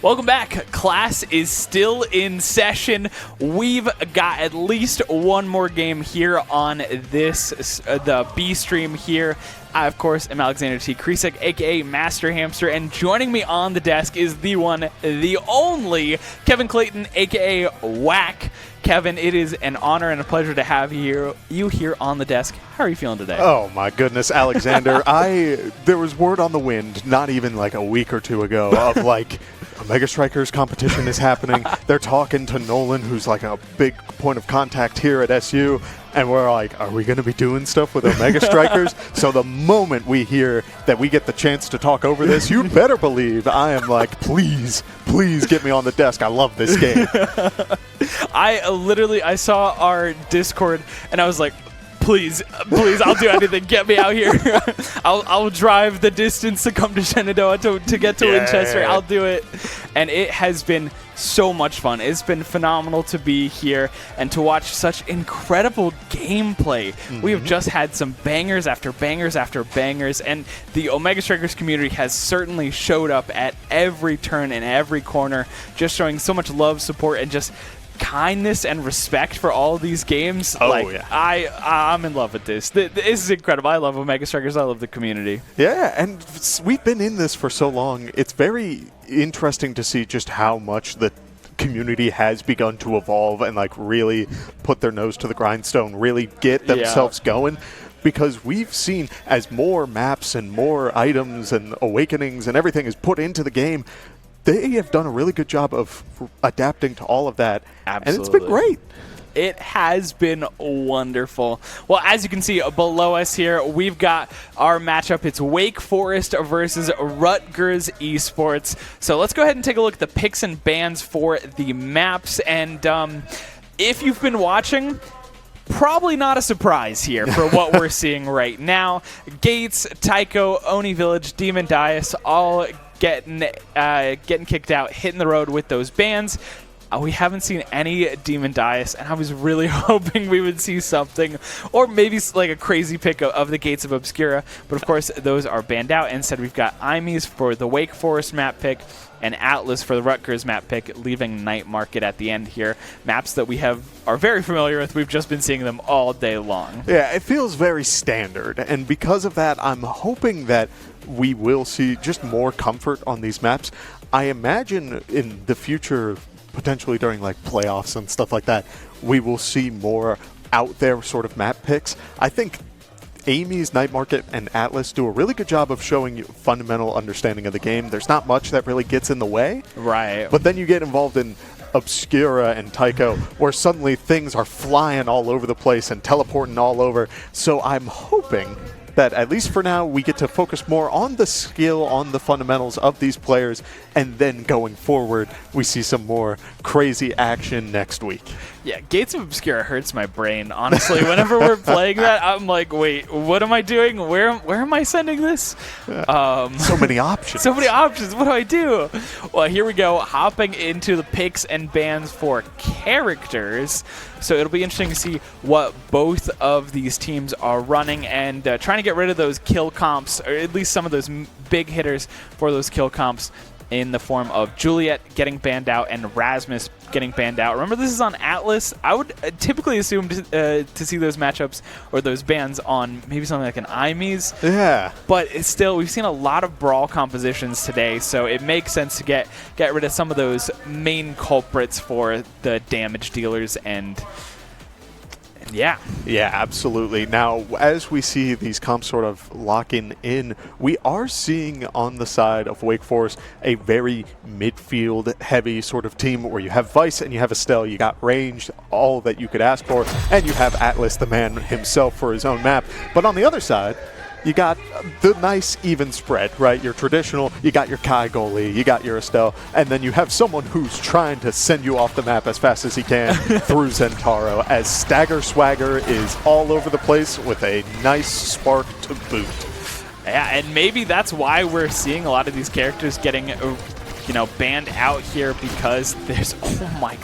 Welcome back. Class is still in session. We've got at least one more game here on this, the B stream here. I, of course, am Alexander T. Kresek, a.k.a. Master Hamster, and joining me on the desk is the one, the only, Kevin Clayton, a.k.a. Whack. Kevin, it is an honor and a pleasure to have you here on the desk. How are you feeling today? Oh, my goodness, Alexander. There was word on the wind not even like a week or two ago of like, Omega Strikers competition is happening. They're talking to Nolan, who's like a big point of contact here at SU. And we're like, are we going to be doing stuff with Omega Strikers? So the moment we hear that we get the chance to talk over this, you better believe I am like, please get me on the desk. I love this game. I saw our Discord and I was like, please, I'll do anything. Get me out here. I'll drive the distance to come to Shenandoah to get to Winchester. I'll do it. And it has been so much fun. It's been phenomenal to be here and to watch such incredible gameplay. We have just had some bangers after bangers after bangers, and the Omega Strikers community has certainly showed up at every turn and every corner, just showing so much love, support, and just kindness and respect for all of these games. I'm in love with this. This is incredible. I love Omega Strikers. I love the community. Yeah, and we've been in this for so long. It's very interesting to see just how much the community has begun to evolve and like really put their nose to the grindstone, really get themselves going. Because we've seen as more maps and more items and awakenings and everything is put into the game, they have done a really good job of adapting to all of that. Absolutely. And it's been great. It has been wonderful. Well, as you can see below us here, we've got our matchup. It's Wake Forest versus Rutgers Esports. So let's go ahead and take a look at the picks and bans for the maps. And if you've been watching, probably not a surprise here for what we're seeing right now. Gates, Tycho, Oni Village, Demon Dias, all getting kicked out, hitting the road with those bans. We haven't seen any Demon Dias, and I was really hoping we would see something, or maybe like a crazy pick of the Gates of Obscura, but of course those are banned out. Instead, we've got Imes for the Wake Forest map pick and Atlas for the Rutgers map pick, leaving Night Market at the end here. Maps that we are very familiar with. We've just been seeing them all day long. Yeah, it feels very standard, and because of that, I'm hoping that we will see just more comfort on these maps. I imagine in the future, potentially during like playoffs and stuff like that, we will see more out there sort of map picks. I think Amy's, Night Market, and Atlas do a really good job of showing you fundamental understanding of the game. There's not much that really gets in the way. Right. But then you get involved in Obscura and Tycho, where suddenly things are flying all over the place and teleporting all over. So I'm hoping that at least for now we get to focus more on the skill, on the fundamentals of these players, and then going forward we see some more crazy action next week. Yeah, Gates of Obscura hurts my brain, honestly. Whenever we're playing that, I'm like, wait, what am I doing? Where am I sending this? So many options. So many options. What do I do? Well, here we go, hopping into the picks and bans for characters. So it'll be interesting to see what both of these teams are running and trying to get rid of those kill comps, or at least some of those big hitters for those kill comps, in the form of Juliet getting banned out and Rasmus getting banned out. Remember, this is on Atlas. I would typically assume to see those matchups or those bans on maybe something like an Imes. Yeah. But it's still, we've seen a lot of brawl compositions today, so it makes sense to get rid of some of those main culprits for the damage dealers and yeah. Yeah, absolutely. Now, as we see these comps sort of locking in, we are seeing on the side of Wake Forest a very midfield-heavy sort of team where you have Vice and you have Estelle. You got range, all that you could ask for, and you have Atlas, the man himself, for his own map. But on the other side, you got the nice even spread, right? Your traditional, you got your Kai goalie, you got your Estelle, and then you have someone who's trying to send you off the map as fast as he can through Zentaro, as Stagger Swagger is all over the place with a nice spark to boot. Yeah, and maybe that's why we're seeing a lot of these characters getting, banned out here, because there's, oh my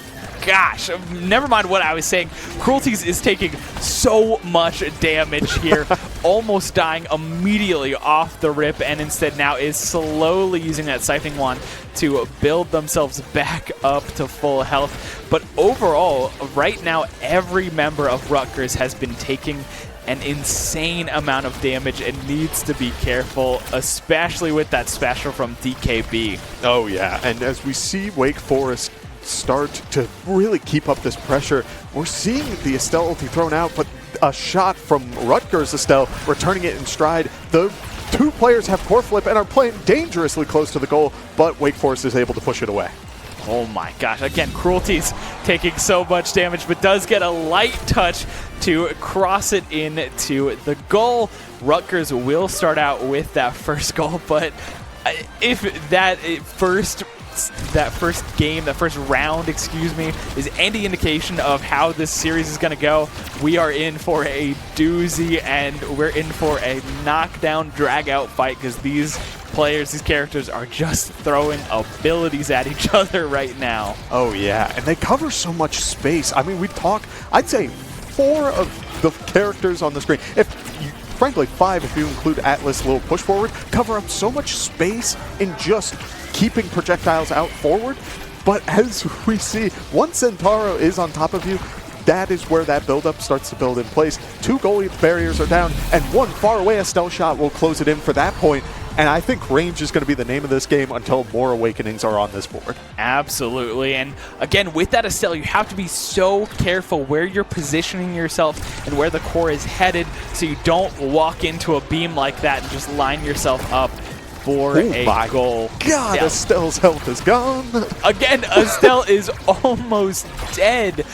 gosh, never mind what I was saying. Cruelties is taking so much damage here, almost dying immediately off the rip, and instead now is slowly using that siphoning wand to build themselves back up to full health. But overall, right now, every member of Rutgers has been taking an insane amount of damage and needs to be careful, especially with that special from DKB. Oh yeah, and as we see Wake Forest start to really keep up this pressure, we're seeing the Estelle ulti thrown out, but a shot from Rutgers Estelle returning it in stride. The two players have core flip and are playing dangerously close to the goal, but Wake Forest is able to push it away. Oh my gosh, again, Cruelty's taking so much damage, but does get a light touch to cross it into the goal. Rutgers will start out with that first goal, but if that first round, is any indication of how this series is going to go, we are in for a doozy, and we're in for a knockdown, drag-out fight, because these characters are just throwing abilities at each other right now. Oh yeah, and they cover so much space. I mean, I'd say 4 of the characters on the screen, frankly 5 if you include Atlas' little push forward, cover up so much space in just keeping projectiles out forward. But as we see, once Centauro is on top of you, that is where that buildup starts to build in place. 2 goalie barriers are down, and 1 far away Estelle shot will close it in for that point. And I think range is going to be the name of this game until more Awakenings are on this board. Absolutely. And again, with that Estelle, you have to be so careful where you're positioning yourself and where the core is headed, so you don't walk into a beam like that and just line yourself up for a goal. God, Estelle's health is gone. Again, Estelle is almost dead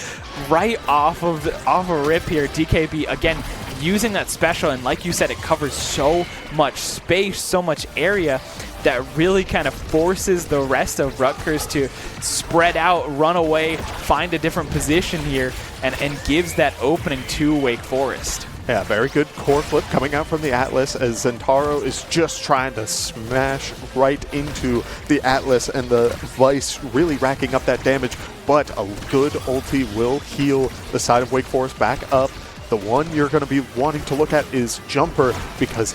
right off a rip here. DKB, again, using that special, and like you said, it covers so much space, so much area, that really kind of forces the rest of Rutgers to spread out, run away, find a different position here, and gives that opening to Wake Forest. Yeah, very good core flip coming out from the Atlas, as Centauro is just trying to smash right into the Atlas, and the Vice really racking up that damage, but a good ulti will heal the side of Wake Forest back up. The one you're going to be wanting to look at is Jumper, because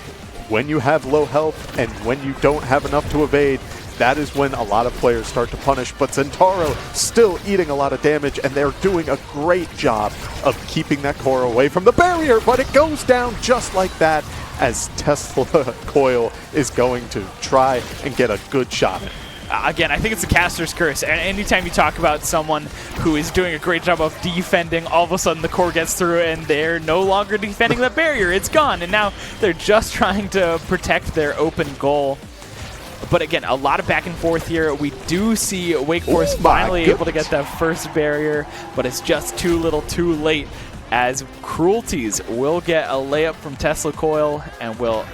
when you have low health and when you don't have enough to evade, that is when a lot of players start to punish. But Centauro still eating a lot of damage, and they're doing a great job of keeping that core away from the barrier, but it goes down just like that, as Tesla Coil is going to try and get a good shot at it. Again, I think it's the caster's curse. And anytime you talk about someone who is doing a great job of defending, all of a sudden the core gets through and they're no longer defending the barrier. It's gone. And now they're just trying to protect their open goal. But again, a lot of back and forth here. We do see Wake Forest finally able to get that first barrier, but it's just too little too late, as Cruelties will get a layup from Tesla Coil and will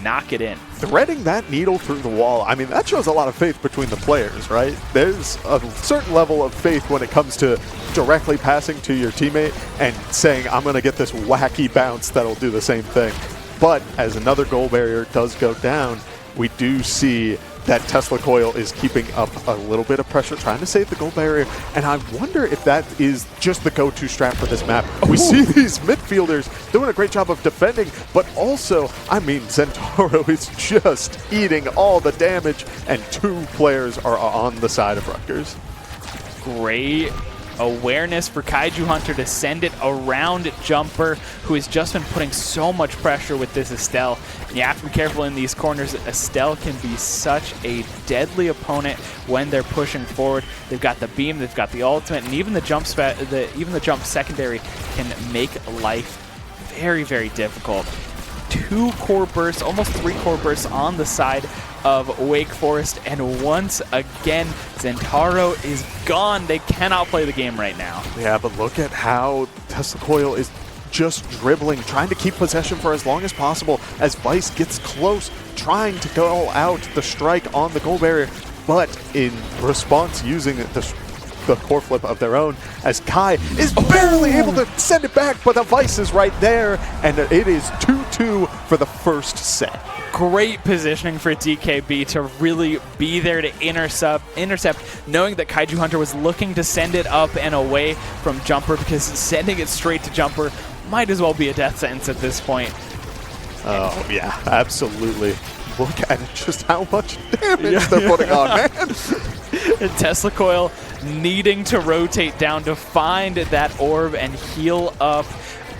knock it in. Threading that needle through the wall, I mean, that shows a lot of faith between the players, right? There's a certain level of faith when it comes to directly passing to your teammate and saying, I'm going to get this wacky bounce that'll do the same thing. But as another goal barrier does go down, we do see that Tesla Coil is keeping up a little bit of pressure, trying to save the goal barrier, and I wonder if that is just the go-to strat for this map. We see these midfielders doing a great job of defending, but also, I mean, Centauro is just eating all the damage, and 2 players are on the side of Rutgers. Great awareness for Kaiju Hunter to send it around Jumper, who has just been putting so much pressure with this Estelle. And you have to be careful in these corners. Estelle can be such a deadly opponent when they're pushing forward. They've got the beam, they've got the ultimate, and even the jump secondary can make life very, very difficult. 2 core bursts, almost 3 core bursts on the side of Wake Forest, and once again, Centauro is gone. They cannot play the game right now. Yeah, but look at how Tesla Coil is just dribbling, trying to keep possession for as long as possible, as Vice gets close, trying to go out the strike on the goal barrier, but in response using the core flip of their own, as Kai is barely able to send it back, but the Vice is right there, and it is 2-2 for the first set. Great positioning for DKB to really be there to intercept, knowing that Kaiju Hunter was looking to send it up and away from Jumper, because sending it straight to Jumper might as well be a death sentence at this point. Oh, yeah, absolutely. Look at just how much damage they're putting on, man. And Tesla Coil needing to rotate down to find that orb and heal up.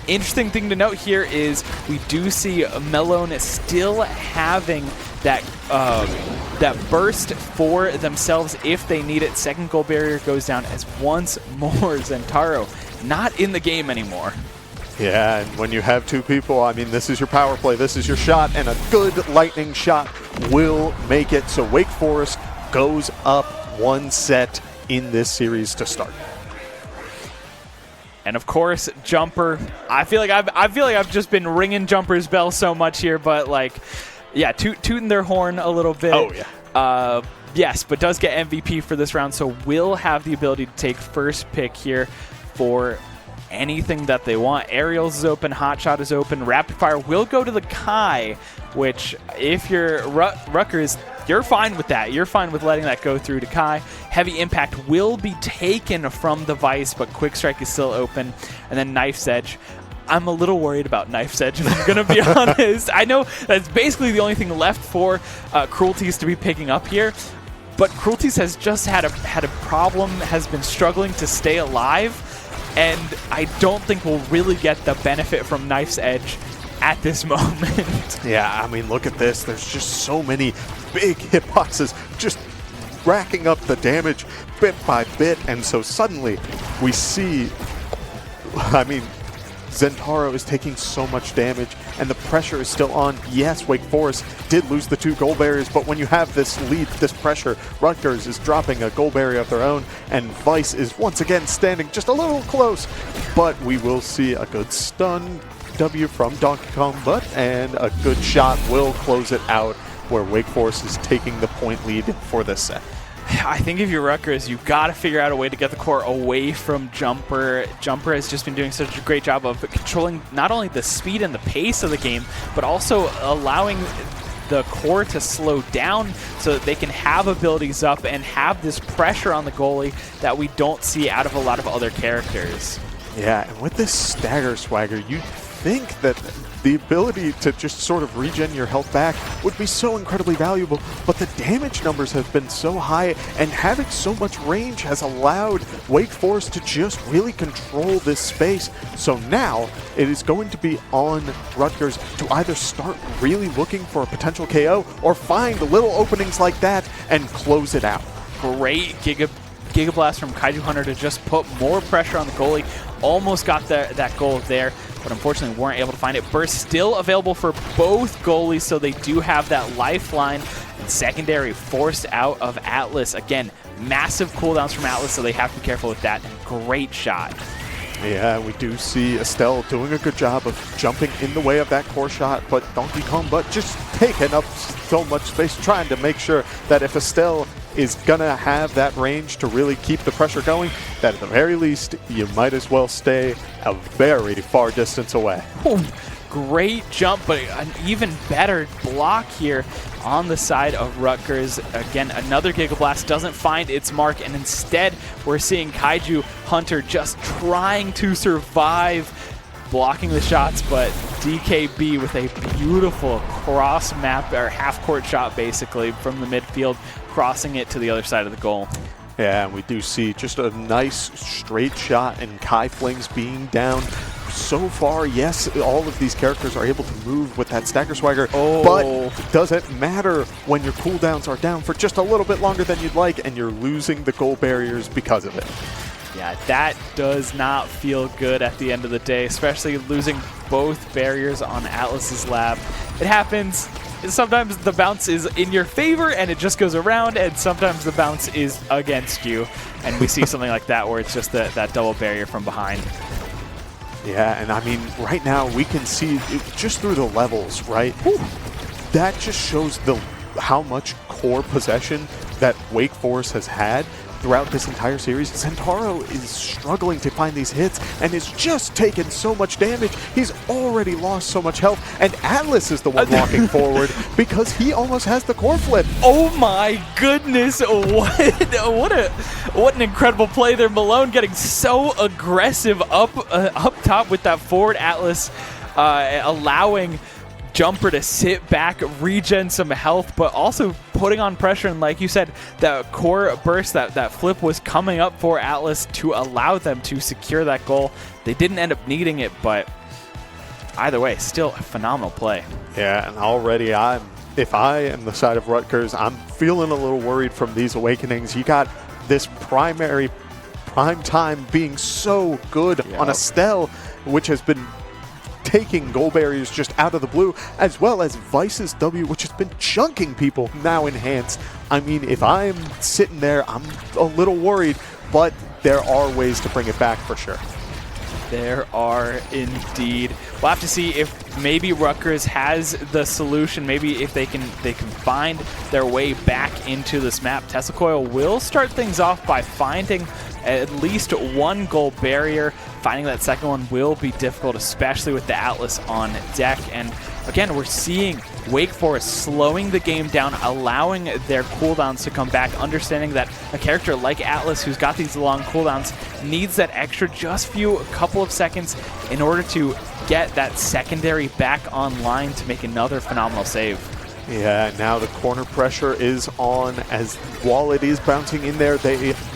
Interesting thing to note here is we do see Melon still having that that burst for themselves if they need it. Second goal barrier goes down as once more Zentaro not in the game anymore. Yeah, and when you have two people, I mean, this is your power play, this is your shot, and a good lightning shot will make it. So Wake Forest goes up 1 set in this series to start. And of course, Jumper. I feel like I've just been ringing Jumper's bell so much here, but like, yeah, tooting their horn a little bit. Oh yeah. Yes, but does get MVP for this round, so will have the ability to take first pick here for anything that they want. Aerials is open, Hotshot is open, Rapid Fire will go to the Kai, which if you're Rutgers, you're fine with that. You're fine with letting that go through to Kai. Heavy Impact will be taken from the Vice, but Quick Strike is still open. And then Knife's Edge. I'm a little worried about Knife's Edge, if I'm going to be honest. I know that's basically the only thing left for Cruelties to be picking up here, but Cruelties has just had a problem, has been struggling to stay alive, and I don't think we'll really get the benefit from Knife's Edge at this moment. Yeah, I mean, look at this. There's just so many big hitboxes just racking up the damage bit by bit, and so suddenly we see, I mean, Zentaro is taking so much damage, and the pressure is still on. Yes, Wake Forest did lose the 2 goal barriers, but when you have this lead, this pressure, Rutgers is dropping a goal barrier of their own, and Vice is once again standing just a little close. But we will see a good stun W from Donkey Kong Butt, and a good shot will close it out, where Wake Forest is taking the point lead for this set. I think if you're Rutgers, you've got to figure out a way to get the core away from Jumper. Jumper has just been doing such a great job of controlling not only the speed and the pace of the game, but also allowing the core to slow down so that they can have abilities up and have this pressure on the goalie that we don't see out of a lot of other characters. Yeah, and with this stagger swagger, you'd think that the ability to just sort of regen your health back would be so incredibly valuable, but the damage numbers have been so high, and having so much range has allowed Wake Forest to just really control this space. So now it is going to be on Rutgers to either start really looking for a potential KO or find little openings like that and close it out. Great Giga Blast from Kaiju Hunter to just put more pressure on the goalie. Almost got that goal there, but unfortunately weren't able to find it. Burst still available for both goalies, so they do have that lifeline. And secondary forced out of Atlas. Again, massive cooldowns from Atlas, so they have to be careful with that. And great shot. Yeah, we do see Estelle doing a good job of jumping in the way of that core shot, but Donkey Kong Butt just taking up so much space, trying to make sure that if Estelle is gonna have that range to really keep the pressure going, that at the very least, you might as well stay a very far distance away. Ooh, great jump, but an even better block here on the side of Rutgers. Again, another Giga Blast doesn't find its mark, and instead we're seeing Kaiju Hunter just trying to survive, blocking the shots, but DKB with a beautiful cross map, or half-court shot basically, from the midfield, crossing it to the other side of the goal. Yeah, and we do see just a nice straight shot, and Kai Flings being down. So far, yes, all of these characters are able to move with that stagger swagger, but does it matter when your cooldowns are down for just a little bit longer than you'd like, and you're losing the goal barriers because of it? Yeah, that does not feel good at the end of the day, especially losing both barriers on Atlas's lab. It happens. Sometimes the bounce is in your favor and it just goes around, and sometimes the bounce is against you. And we see something like that where it's just that double barrier from behind. Yeah, and I mean, right now we can see it just through the levels, right? Whew. That just shows how much core possession that Wake Forest has had. throughout this entire series, Zentaro is struggling to find these hits and is just taking so much damage. He's already lost so much health, and Atlas is the one walking forward because he almost has the core flip. Oh my goodness, what an incredible play there. Malone getting so aggressive up top with that forward Atlas, allowing Jumper to sit back, regen some health, but also putting on pressure. And like you said, that core burst, that flip was coming up for Atlas to allow them to secure that goal. They didn't end up needing it, but either way, still a phenomenal play. Yeah, and already if I am the side of Rutgers, I'm feeling a little worried from these awakenings. You got this prime time being so good on Estelle, which has been taking goal barriers just out of the blue, as well as Vice's W, which has been chunking people, now enhanced. I mean, if I'm sitting there, I'm a little worried, but there are ways to bring it back for sure. There are indeed. We'll have to see if maybe Rutgers has the solution. Maybe if they can find their way back into this map. Tesla Coil will start things off by finding at least one goal barrier. Finding that second one will be difficult, especially with the Atlas on deck. And again, we're seeing Wake Forest slowing the game down, allowing their cooldowns to come back, understanding that a character like Atlas, who's got these long cooldowns, needs that extra couple of seconds in order to get that secondary back online to make another phenomenal save. Yeah, now the corner pressure is on, as while it is bouncing in there,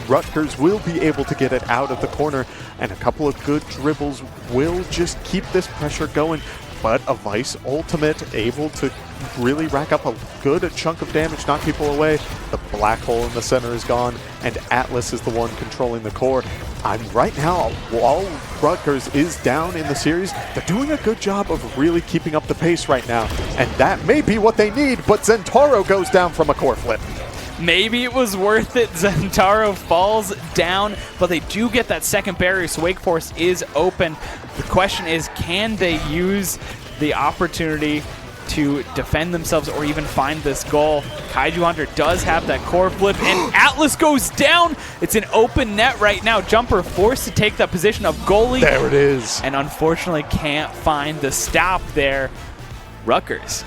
Rutgers will be able to get it out of the corner, and a couple of good dribbles will just keep this pressure going. But a Vice ultimate able to really rack up a good chunk of damage, knock people away. The black hole in the center is gone, and Atlas is the one controlling the core. Right now, while Rutgers is down in the series, they're doing a good job of really keeping up the pace right now, and that may be what they need, but Zentaro goes down from a core flip. Maybe it was worth it. Zentaro falls down, but they do get that second barrier, so Wake Forest is open. The question is, can they use the opportunity to defend themselves or even find this goal? Kaiju Hunter does have that core flip, and Atlas goes down. It's an open net right now. Jumper forced to take that position of goalie. There it is. And unfortunately can't find the stop there. Rutgers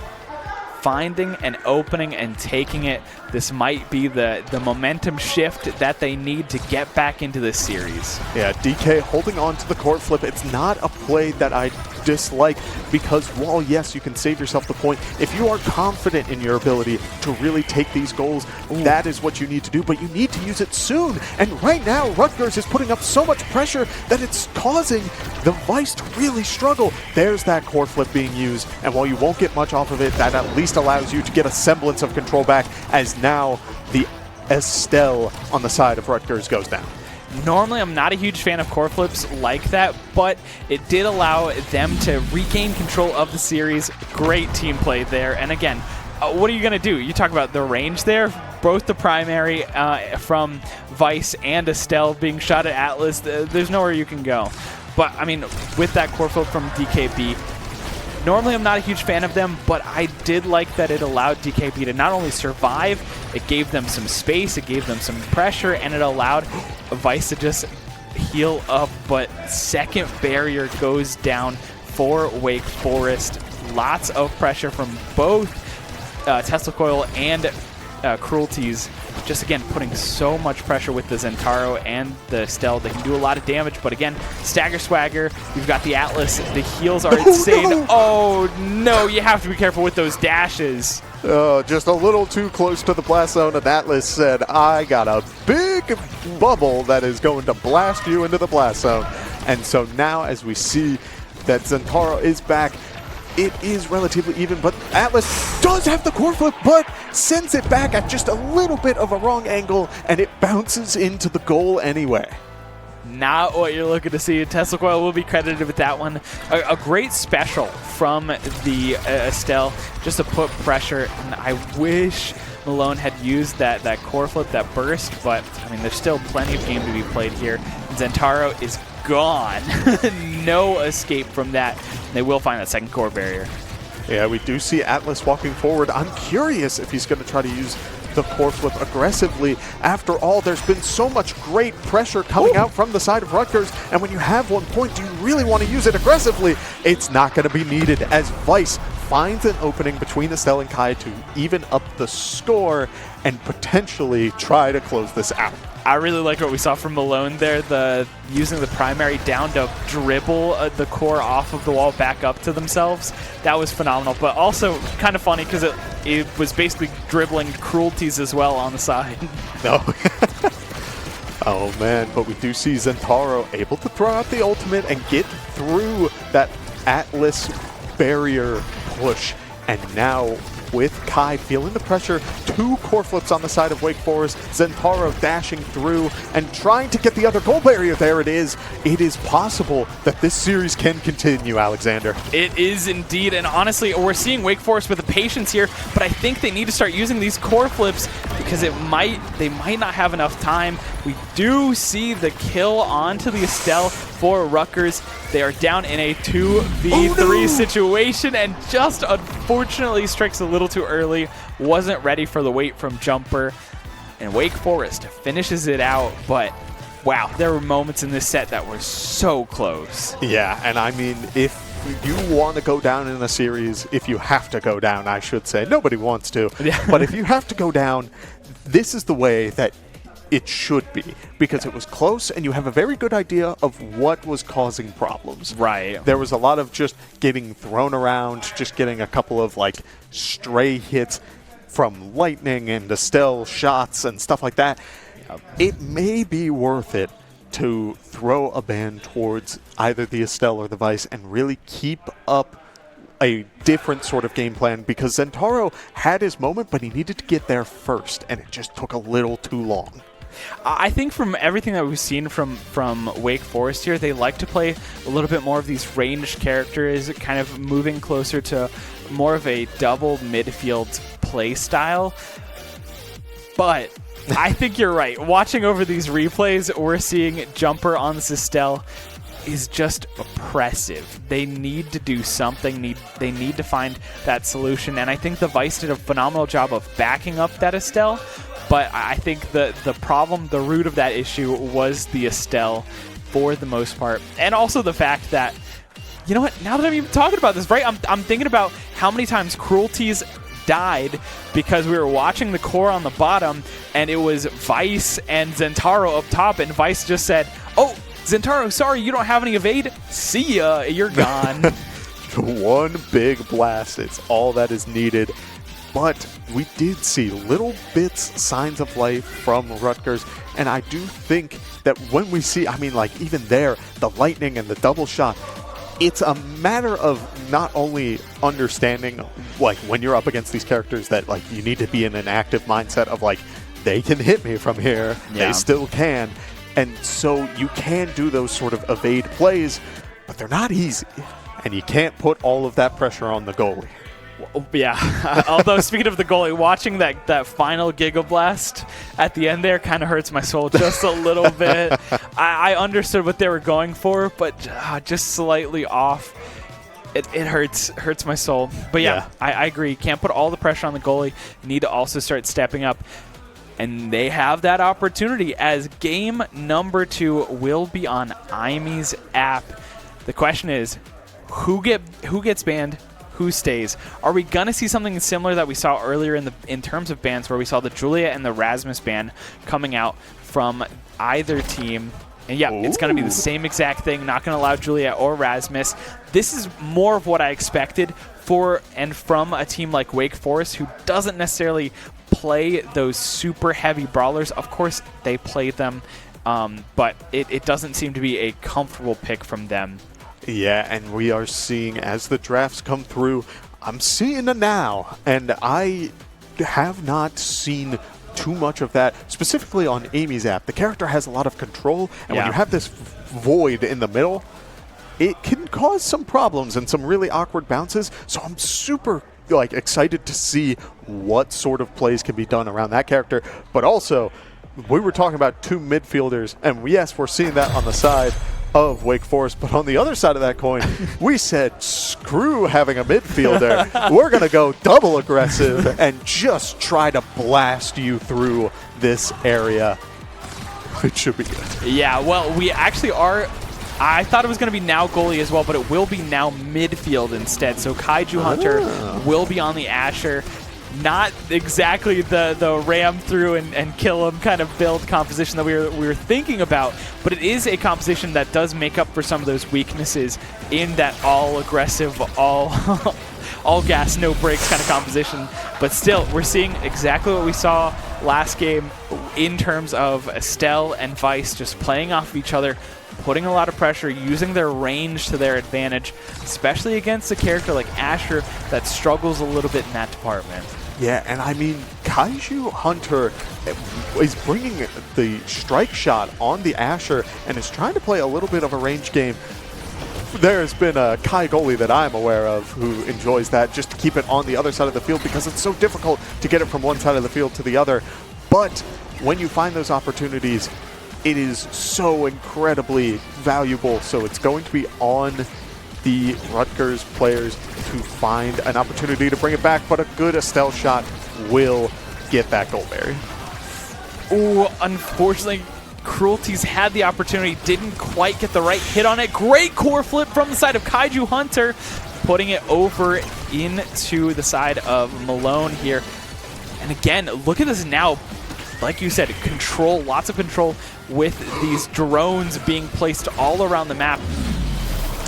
finding an opening and taking it. This might be the momentum shift that they need to get back into this series. Yeah, DK holding on to the court flip. It's not a play that I dislike, because while yes, you can save yourself the point, if you are confident in your ability to really take these goals, that is what you need to do, but you need to use it soon. And right now, Rutgers is putting up so much pressure that it's causing the Vice to really struggle. There's that core flip being used, and while you won't get much off of it, that at least allows you to get a semblance of control back, as now the Estelle on the side of Rutgers goes down. Normally, I'm not a huge fan of core flips like that, but it did allow them to regain control of the series. Great team play there. And again, what are you going to do? You talk about the range there. Both the primary from Vice and Estelle being shot at Atlas, there's nowhere you can go. But, I mean, with that core flip from DKB, normally I'm not a huge fan of them, but I did like that it allowed DKB to not only survive, it gave them some space, it gave them some pressure, and it allowed Vice to just heal up. But second barrier goes down for Wake Forest. Lots of pressure from both Tesla Coil and Cruelties. Just again, putting so much pressure with the Zentaro and the Estelle. They can do a lot of damage, but again, Stagger Swagger, you've got the Atlas. The heals are insane. No. Oh no, you have to be careful with those dashes. Just a little too close to the blast zone, and Atlas said, I got a big bubble that is going to blast you into the blast zone. And so now, as we see that Zentaro is back, it is relatively even, but Atlas does have the core flip, but sends it back at just a little bit of a wrong angle, and it bounces into the goal anyway. Not what you're looking to see. Tesla Coil will be credited with that one. A great special from the Estelle just to put pressure. And I wish Malone had used that core flip, that burst, but I mean, there's still plenty of game to be played here. Zentaro is gone. No escape from that. They will find that second core barrier. Yeah, we do see Atlas walking forward. I'm curious if he's going to try to use the core flip aggressively. After all, there's been so much great pressure coming out from the side of Rutgers, and when you have 1 point, do you really want to use it aggressively? It's not going to be needed, as Vice finds an opening between Estelle and Kai to even up the score and potentially try to close this out. I really like what we saw from Malone there, using the primary down to dribble the core off of the wall back up to themselves. That was phenomenal, but also kind of funny because it was basically dribbling cruelties as well on the side. No. Oh man, but we do see Zentaro able to throw out the ultimate and get through that Atlas barrier push. And now with Kai feeling the pressure, 2 core flips on the side of Wake Forest, Zentaro dashing through and trying to get the other goal barrier. There it is. It is possible that this series can continue, Alexander. It is indeed, and honestly, we're seeing Wake Forest with the patience here, but I think they need to start using these core flips because they might not have enough time. We do see the kill onto the Estelle for Rutgers. They are down in a 2v3 situation, and just unfortunately strikes a little too early. Wasn't ready for the wait from Jumper, and Wake Forest finishes it out. But wow, there were moments in this set that were so close. Yeah, and I mean, if you want to go down in a series, if you have to go down, I should say. Nobody wants to. Yeah. But if you have to go down, this is the way that it should be, because it was close and you have a very good idea of what was causing problems. Right. There was a lot of just getting thrown around, just getting a couple of like stray hits from Lightning and Estelle shots and stuff like that. It may be worth it to throw a ban towards either the Estelle or the Vice and really keep up a different sort of game plan, because Zentaro had his moment, but he needed to get there first, and it just took a little too long. I think from everything that we've seen from Wake Forest here, they like to play a little bit more of these ranged characters, kind of moving closer to more of a double midfield play style. But I think you're right. Watching over these replays, we're seeing Jumper on this Estelle is just oppressive. They need to do something. They need to find that solution. And I think the Vice did a phenomenal job of backing up that Estelle. But I think the problem, the root of that issue was the Estelle for the most part. And also the fact that, you know what, now that I'm even talking about this, right, I'm thinking about how many times Cruelties died because we were watching the core on the bottom and it was Vice and Zentaro up top, and Vice just said, "Oh, Zentaro, sorry, you don't have any evade. See ya, you're gone." One big blast, it's all that is needed. But we did see little bits, signs of life from Rutgers, and I do think that when we see, I mean, like even there, the lightning and the double shot, it's a matter of not only understanding, like when you're up against these characters, that like you need to be in an active mindset of like, they can hit me from here, they still can. And so you can do those sort of evade plays, but they're not easy. And you can't put all of that pressure on the goalie. Yeah, although speaking of the goalie, watching that final Giga Blast at the end there kind of hurts my soul just a little bit. I understood what they were going for, but just slightly off. It hurts my soul. But yeah. I agree. Can't put all the pressure on the goalie. You need to also start stepping up. And they have that opportunity as game number 2 will be on IME's app. The question is, who gets banned? Who stays? Are we gonna see something similar that we saw earlier in terms of bans, where we saw the Julia and the Rasmus ban coming out from either team? And yeah, it's gonna be the same exact thing. Not gonna allow Julia or Rasmus. This is more of what I expected for and from a team like Wake Forest, who doesn't necessarily play those super heavy brawlers. Of course, they play them, but it doesn't seem to be a comfortable pick from them. Yeah, and we are seeing, as the drafts come through, I'm seeing it now, and I have not seen too much of that, specifically on Amy's app. The character has a lot of control, and when you have this void in the middle, it can cause some problems and some really awkward bounces, so I'm super excited to see what sort of plays can be done around that character. But also, we were talking about 2 midfielders, and yes, we're seeing that on the side, of Wake Forest. But on the other side of that coin, we said, screw having a midfielder. We're going to go double aggressive and just try to blast you through this area. It should be good. Yeah, well, we actually are. I thought it was going to be now goalie as well, but it will be now midfield instead. So Kaiju Hunter will be on the Asher. Not exactly the ram through and kill him kind of build composition that we were thinking about, but it is a composition that does make up for some of those weaknesses in that all aggressive, all gas, no brakes kind of composition. But still, we're seeing exactly what we saw last game in terms of Estelle and Vice just playing off of each other, putting a lot of pressure, using their range to their advantage, especially against a character like Asher that struggles a little bit in that department. Yeah, and I mean, Kaiju Hunter is bringing the strike shot on the Asher and is trying to play a little bit of a range game. There's been a Kai goalie that I'm aware of who enjoys that, just to keep it on the other side of the field because it's so difficult to get it from one side of the field to the other. But when you find those opportunities, it is so incredibly valuable. So it's going to be on the Rutgers players to find an opportunity to bring it back, but a good Estelle shot will get that goal barrier. Ooh, unfortunately, Cruelties had the opportunity, didn't quite get the right hit on it. Great core flip from the side of Kaiju Hunter, putting it over into the side of Malone here. And again, look at this now. Like you said, control, lots of control with these drones being placed all around the map.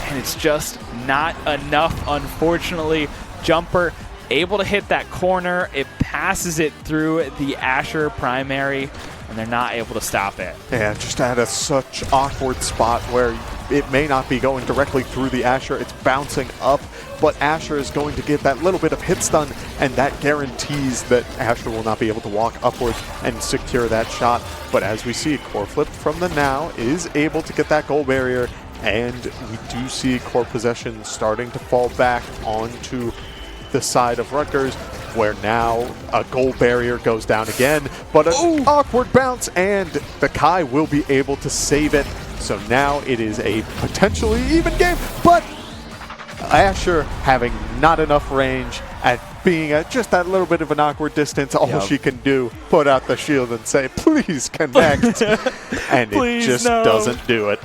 And it's just not enough, unfortunately. Jumper able to hit that corner. It passes it through the Asher primary, and they're not able to stop it. Yeah, just at such awkward spot where it may not be going directly through the Asher. It's bouncing up, but Asher is going to get that little bit of hit stun, and that guarantees that Asher will not be able to walk upwards and secure that shot. But as we see, core flip from the Now is able to get that goal barrier, and we do see core possession starting to fall back onto the side of Rutgers, where now a goal barrier goes down again, but an awkward bounce, and the Kai will be able to save it. So now it is a potentially even game, but Asher having not enough range at being at just that little bit of an awkward distance, all she can do, put out the shield and say, please connect, and please, it just doesn't do it.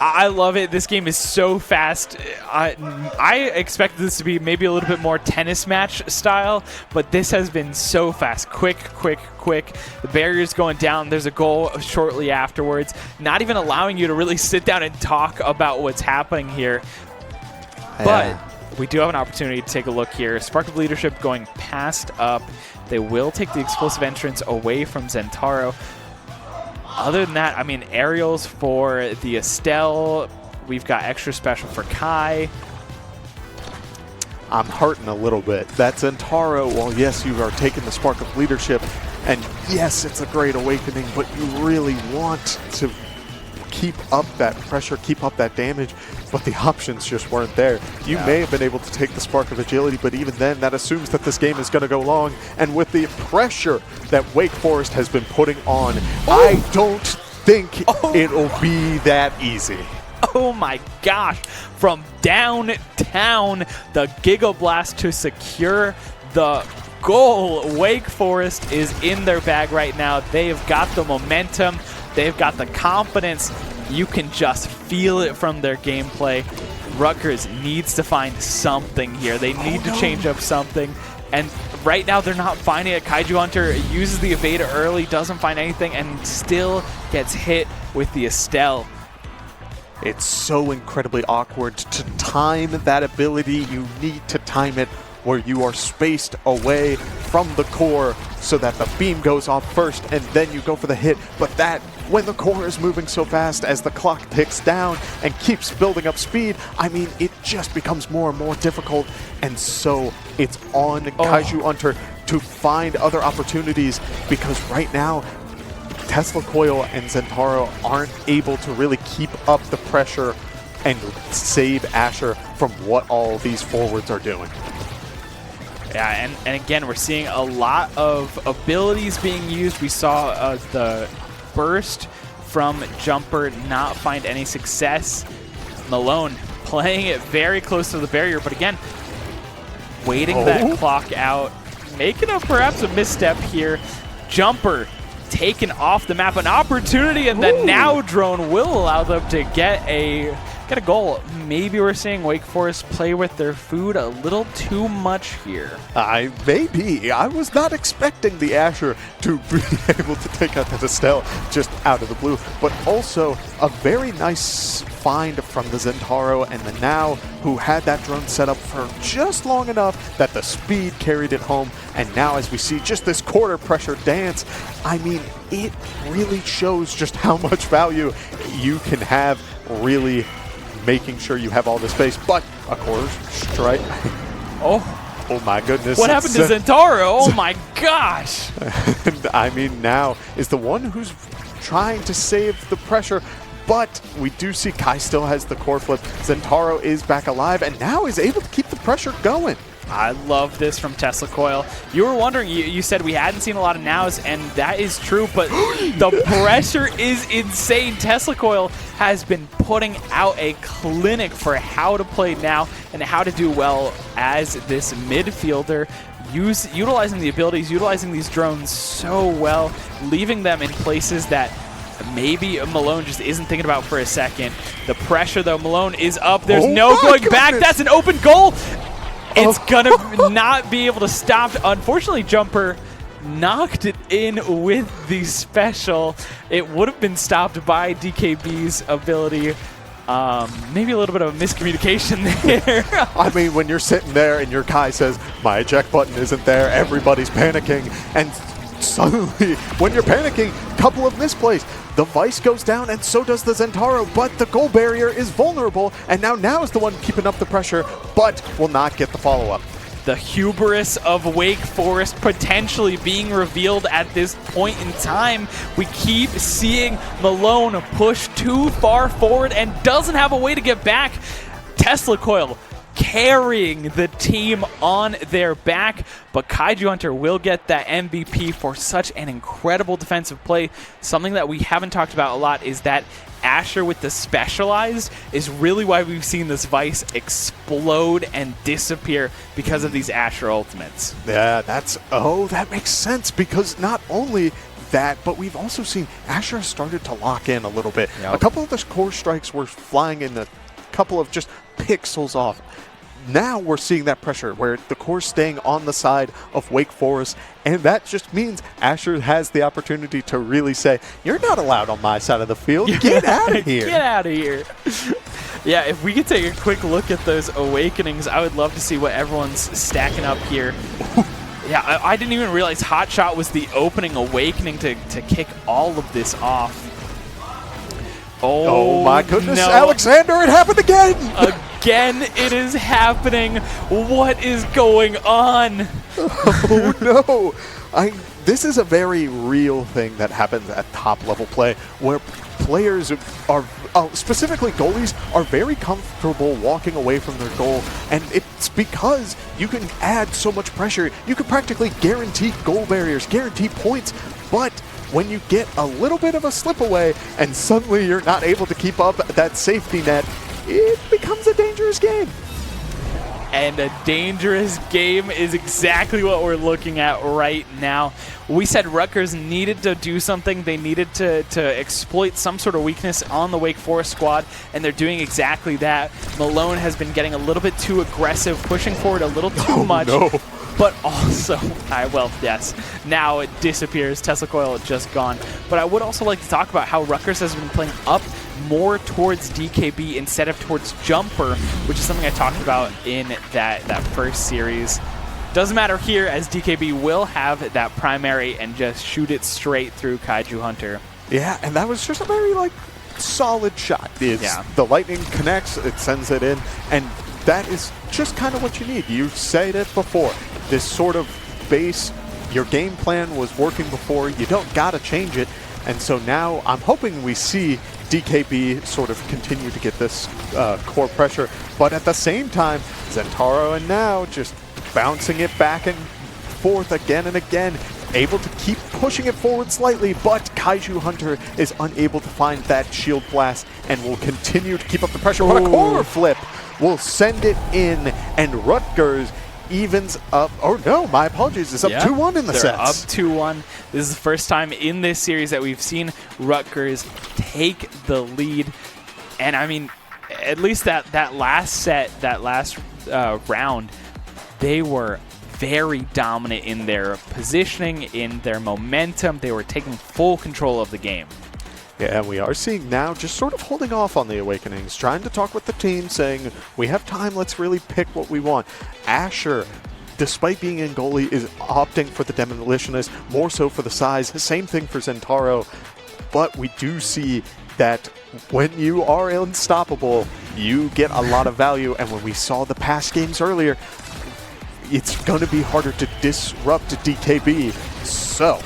I love it. This game is so fast. I expected this to be maybe a little bit more tennis match style, but this has been so fast. Quick, quick, quick. The barrier's going down. There's a goal shortly afterwards. Not even allowing you to really sit down and talk about what's happening here. But we do have an opportunity to take a look here. Spark of Leadership going past up. They will take the explosive entrance away from Zentaro. Other than that, I mean, aerials for the Estelle. We've got extra special for Kai. I'm hurting a little bit. That Zentaro, well, yes, you are taking the Spark of Leadership, and yes, it's a great awakening, but you really want to keep up that pressure, keep up that damage, but the options just weren't there. You may have been able to take the Spark of Agility, but even then, that assumes that this game is going to go long, and with the pressure that Wake Forest has been putting on, I don't think it'll be that easy. Oh my gosh, from downtown, the Giga Blast to secure the goal. Wake Forest is in their bag right now. They've got the momentum. They've got the confidence. You can just feel it from their gameplay. Rutgers needs to find something here. They need to change up something. And right now, they're not finding it. Kaiju Hunter uses the evade early, doesn't find anything, and still gets hit with the Estelle. It's so incredibly awkward to time that ability. You need to time it where you are spaced away from the core so that the beam goes off first and then you go for the hit. But that, when the core is moving so fast as the clock ticks down and keeps building up speed, I mean, it just becomes more and more difficult. And so it's on Kaiju Hunter to find other opportunities, because right now, Tesla Coil and Zentaro aren't able to really keep up the pressure and save Asher from what all these forwards are doing. Yeah, and again, we're seeing a lot of abilities being used. We saw the burst from Jumper, not find any success. Malone playing it very close to the barrier, but again, waiting that clock out, making up perhaps a misstep here. Jumper taken off the map, an opportunity, and the now drone will allow them to get a goal. Maybe we're seeing Wake Forest play with their food a little too much here. Maybe. I was not expecting the Asher to be able to take out the Estelle just out of the blue, but also a very nice find from the Zentaro and the Now, who had that drone set up for just long enough that the speed carried it home. And now as we see just this quarter pressure dance, I mean, it really shows just how much value you can have really making sure you have all the space, but a quarter strike. Oh my goodness. What happened to Zentaro? Oh my gosh. And I mean, Now is the one who's trying to save the pressure, but we do see Kai still has the core flip. Zentaro is back alive and now is able to keep the pressure going. I love this from Tesla Coil. You were wondering, you said we hadn't seen a lot of Nows, and that is true, but the pressure is insane. Tesla Coil has been putting out a clinic for how to play Now and how to do well as this midfielder, utilizing the abilities, utilizing these drones so well, leaving them in places that maybe Malone just isn't thinking about for a second. The pressure, though, Malone is up. There's no going back. That's an open goal. It's gonna not be able to stop. Unfortunately, Jumper knocked it in with the special. It would have been stopped by DKB's ability. Maybe a little bit of a miscommunication there. I mean, when you're sitting there and your Kai says, my eject button isn't there, everybody's panicking, and suddenly, when you're panicking, couple of misplays. The Vice goes down, and so does the Zentaro, but the goal barrier is vulnerable, and now is the one keeping up the pressure, but will not get the follow-up. The hubris of Wake Forest potentially being revealed at this point in time. We keep seeing Malone push too far forward and doesn't have a way to get back. Tesla Coil carrying the team on their back, but Kaiju Hunter will get that MVP for such an incredible defensive play. Something that we haven't talked about a lot is that Asher with the Specialized is really why we've seen this Vice explode and disappear because of these Asher ultimates. Yeah, that makes sense, because not only that, but we've also seen Asher started to lock in a little bit. Yep. A couple of the core strikes were flying in a couple of just pixels off. Now we're seeing that pressure where the core's staying on the side of Wake Forest, and that just means Asher has the opportunity to really say, you're not allowed on my side of the field. Get out of here. Get out of here. Yeah, if we could take a quick look at those awakenings, I would love to see what everyone's stacking up here. Yeah, I didn't even realize Hotshot was the opening awakening to kick all of this off. Oh my goodness, no. Alexander, it happened again! Again, it is happening. What is going on? Oh no! This is a very real thing that happens at top level play, where players are, specifically goalies, are very comfortable walking away from their goal, and it's because you can add so much pressure. You can practically guarantee goal barriers, guarantee points, but when you get a little bit of a slip away and suddenly you're not able to keep up that safety net, it becomes a dangerous game. And a dangerous game is exactly what we're looking at right now. We said Rutgers needed to do something. They needed to exploit some sort of weakness on the Wake Forest squad, and they're doing exactly that. Malone has been getting a little bit too aggressive, pushing forward a little too much. No. But also, well, yes, now it disappears. Tesla Coil just gone. But I would also like to talk about how Rutgers has been playing up more towards DKB instead of towards Jumper, which is something I talked about in that first series. Doesn't matter here, as DKB will have that primary and just shoot it straight through Kaiju Hunter. Yeah, and that was just a very, solid shot. The lightning connects, it sends it in, and that is just kind of what you need. You said it before. This sort of base, your game plan was working before. You don't got to change it. And so now I'm hoping we see DKB sort of continue to get this core pressure. But at the same time, Zentaro and Now just bouncing it back and forth again and again. able to keep pushing it forward slightly, but Kaiju Hunter is unable to find that shield blast and will continue to keep up the pressure. But a core flip will send it in, and Rutgers evens up. Oh no, my apologies. It's up 2-1 in the They're sets. up 2-1. This is the first time in this series that we've seen Rutgers take the lead. And I mean, at least that last set, that last round, they were very dominant in their positioning, in their momentum. They were taking full control of the game. Yeah, and we are seeing now just sort of holding off on the Awakenings, trying to talk with the team, saying, we have time, let's really pick what we want. Asher, despite being in goalie, is opting for the Demolitionist, more so for the size. Same thing for Zentaro. But we do see that when you are unstoppable, you get a lot of value. And when we saw the past games earlier, it's going to be harder to disrupt DKB. So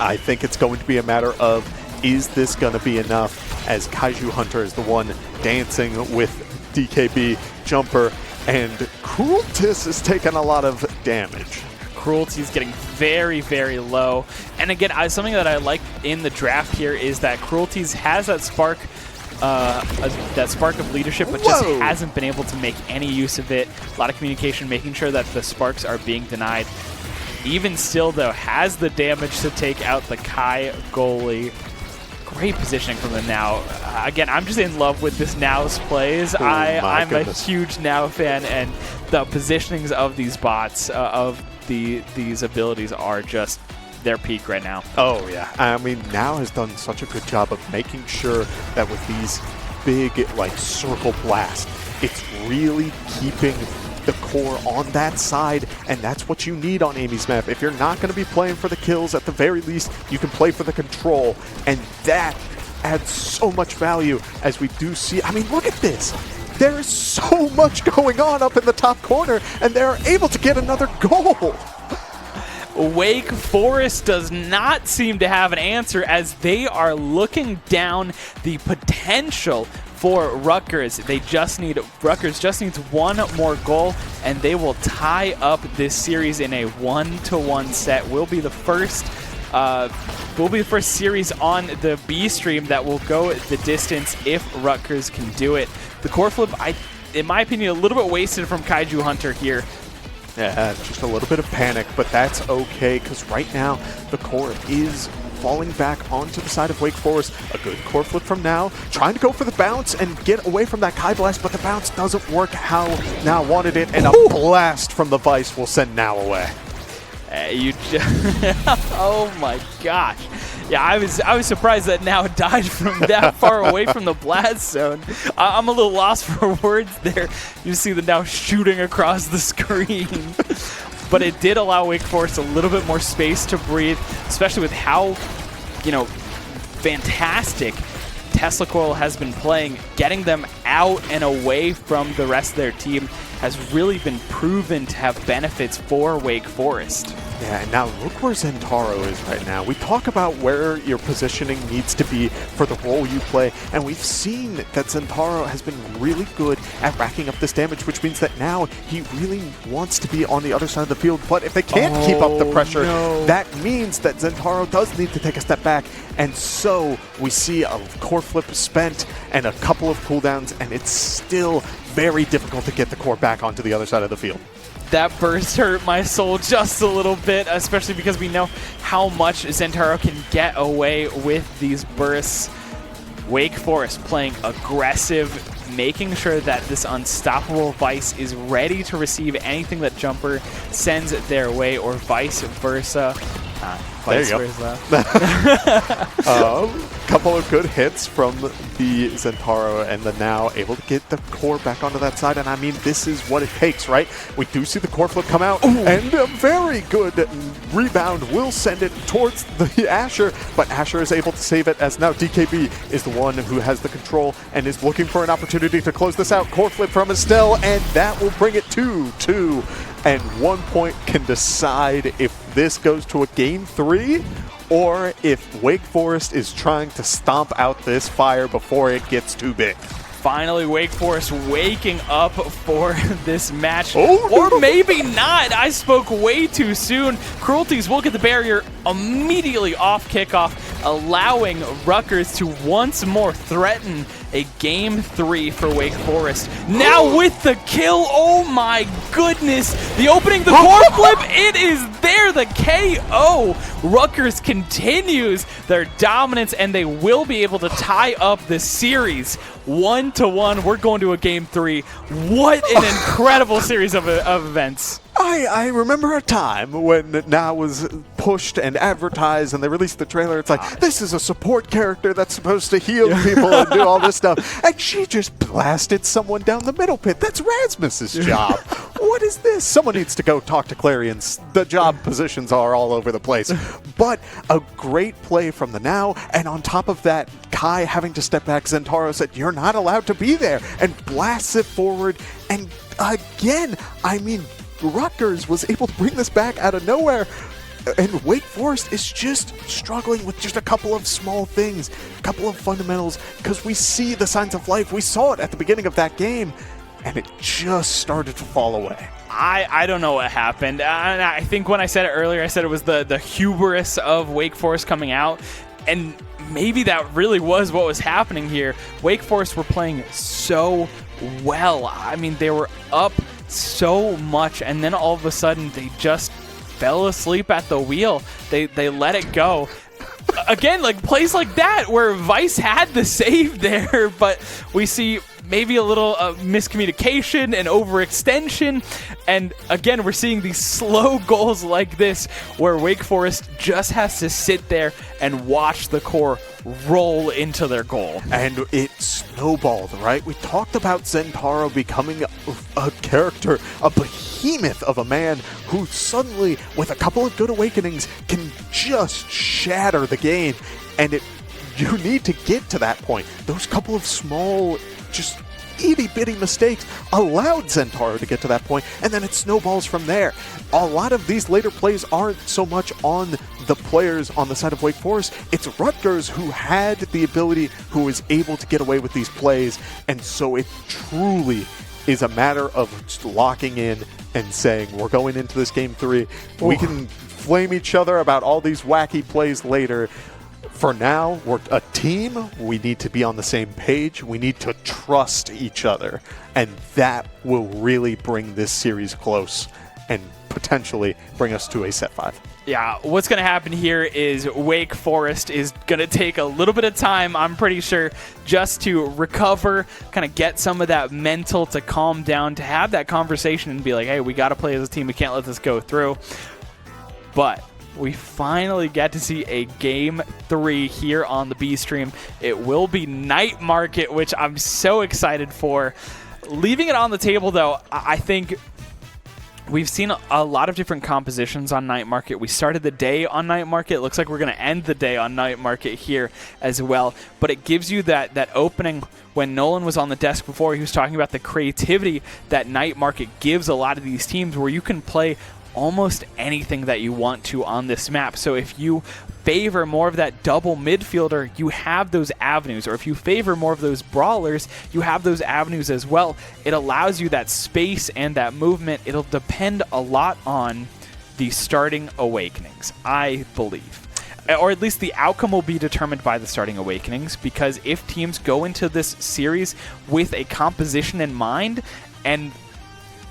I think it's going to be a matter of, is this going to be enough, as Kaiju Hunter is the one dancing with DKB Jumper, and Crueltis is taking a lot of damage. Cruelty is getting very, very low. And again, something that I like in the draft here is that Cruelties has that spark of leadership, but just hasn't been able to make any use of it. A lot of communication, making sure that the sparks are being denied. Even still, though, has the damage to take out the Kai goalie. Great positioning from the Now. Again, I'm just in love with this Now's plays. I'm a huge Now fan, and the positionings of these bots, of these abilities, are just their peak right now. Oh, yeah. I mean, Now has done such a good job of making sure that with these big, like, circle blast, it's really keeping the core on that side, and that's what you need on Amy's map. If you're not going to be playing for the kills, at the very least, you can play for the control, and that adds so much value, as we do see. I mean, look at this. There is so much going on up in the top corner, and they're able to get another goal. Wake Forest does not seem to have an answer, as they are looking down the potential for Rutgers. Rutgers just needs one more goal, and they will tie up this series in a 1-1 set. Will be the first series on the B stream that will go the distance if Rutgers can do it. The core flip, in my opinion, a little bit wasted from Kaiju Hunter here. Yeah, just a little bit of panic, but that's okay, because right now the core is falling back onto the side of Wake Forest. A good core flip from Now, trying to go for the bounce and get away from that Kai Blast, but the bounce doesn't work how Now wanted it, and a blast from the Vice will send Now away. Oh my gosh. Yeah, I was surprised that Now died from that far away from the blast zone. I'm a little lost for words there. You see the Now shooting across the screen. But it did allow Wake Forest a little bit more space to breathe, especially with how, fantastic Tesla Coil has been playing. Getting them out and away from the rest of their team has really been proven to have benefits for Wake Forest. Yeah, and now look where Zentaro is right now. We talk about where your positioning needs to be for the role you play, and we've seen that Zentaro has been really good at racking up this damage, which means that now he really wants to be on the other side of the field. But if they can't keep up the pressure, that means that Zentaro does need to take a step back. And so we see a core flip spent and a couple of cooldowns, and it's still very difficult to get the core back onto the other side of the field. That burst hurt my soul just a little bit, especially because we know how much Zentaro can get away with these bursts. Wake Forest playing aggressive, making sure that this unstoppable Vice is ready to receive anything that Jumper sends their way, or vice versa. Vice versa. Couple of good hits from the Zentaro, and the Now able to get the core back onto that side. And I mean, this is what it takes, right? We do see the core flip come out, and a very good rebound will send it towards the Asher, but Asher is able to save it, as now DKB is the one who has the control and is looking for an opportunity to close this out. Core flip from Estelle, and that will bring it to 2. And 1 point can decide if this goes to a game 3, or if Wake Forest is trying to stomp out this fire before it gets too big. Finally, Wake Forest waking up for this match. Oh, or maybe not. I spoke way too soon. Cruelties will get the barrier immediately off kickoff, allowing Rutgers to once more threaten a Game 3 for Wake Forest. Now with the kill, oh my goodness. The opening, the core flip, it is there, the KO. Rutgers continues their dominance, and they will be able to tie up the series 1-1. We're going to a Game 3. What an incredible series of events. I remember a time when Now was pushed and advertised and they released the trailer. It's like, this is a support character that's supposed to heal people and do all this stuff. And she just blasted someone down the middle pit. That's Rasmus's job. What is this? Someone needs to go talk to Clarions. The job positions are all over the place. But a great play from the Now. And on top of that, Kai having to step back. Zentaro said, you're not allowed to be there, and blasts it forward. And again, I mean, Rutgers was able to bring this back out of nowhere, and Wake Forest is just struggling with just a couple of small things, a couple of fundamentals, because we see the signs of life. We saw it at the beginning of that game, and it just started to fall away. I don't know what happened. I think when I said it earlier, I said it was the hubris of Wake Forest coming out, and maybe that really was what was happening here. Wake Forest were playing so well. I mean, they were up so much, and then all of a sudden they just fell asleep at the wheel. They let it go. Again, like plays like that where Vice had the save there, but we see maybe a little miscommunication and overextension. And again, we're seeing these slow goals like this where Wake Forest just has to sit there and watch the core roll into their goal. And it snowballed, right? We talked about Zentaro becoming a character, a behemoth of a man who suddenly, with a couple of good awakenings, can just shatter the game. And you need to get to that point. Those couple of small, just itty-bitty mistakes allowed Zentaro to get to that point, and then it snowballs from there. A lot of these later plays aren't so much on the players on the side of Wake Forest. It's Rutgers who had the ability, who was able to get away with these plays, and so it truly is a matter of just locking in and saying, we're going into this Game 3. We can flame each other about all these wacky plays later. For now, we're a team. We need to be on the same page. We need to trust each other. And that will really bring this series close and potentially bring us to a set 5. Yeah, what's going to happen here is Wake Forest is going to take a little bit of time, I'm pretty sure, just to recover, kind of get some of that mental to calm down, to have that conversation and be like, hey, we got to play as a team. We can't let this go through. But we finally get to see a Game 3 here on the B stream. It will be Night Market, which I'm so excited for. Leaving it on the table, though, I think we've seen a lot of different compositions on Night Market. We started the day on Night Market. It looks like we're going to end the day on Night Market here as well. But it gives you that opening. When Nolan was on the desk before, he was talking about the creativity that Night Market gives a lot of these teams, where you can play almost anything that you want to on this map. So if you favor more of that double midfielder, you have those avenues. Or if you favor more of those brawlers, you have those avenues as well. It allows you that space and that movement. It'll depend a lot on the starting awakenings, I believe. Or at least the outcome will be determined by the starting awakenings, because if teams go into this series with a composition in mind and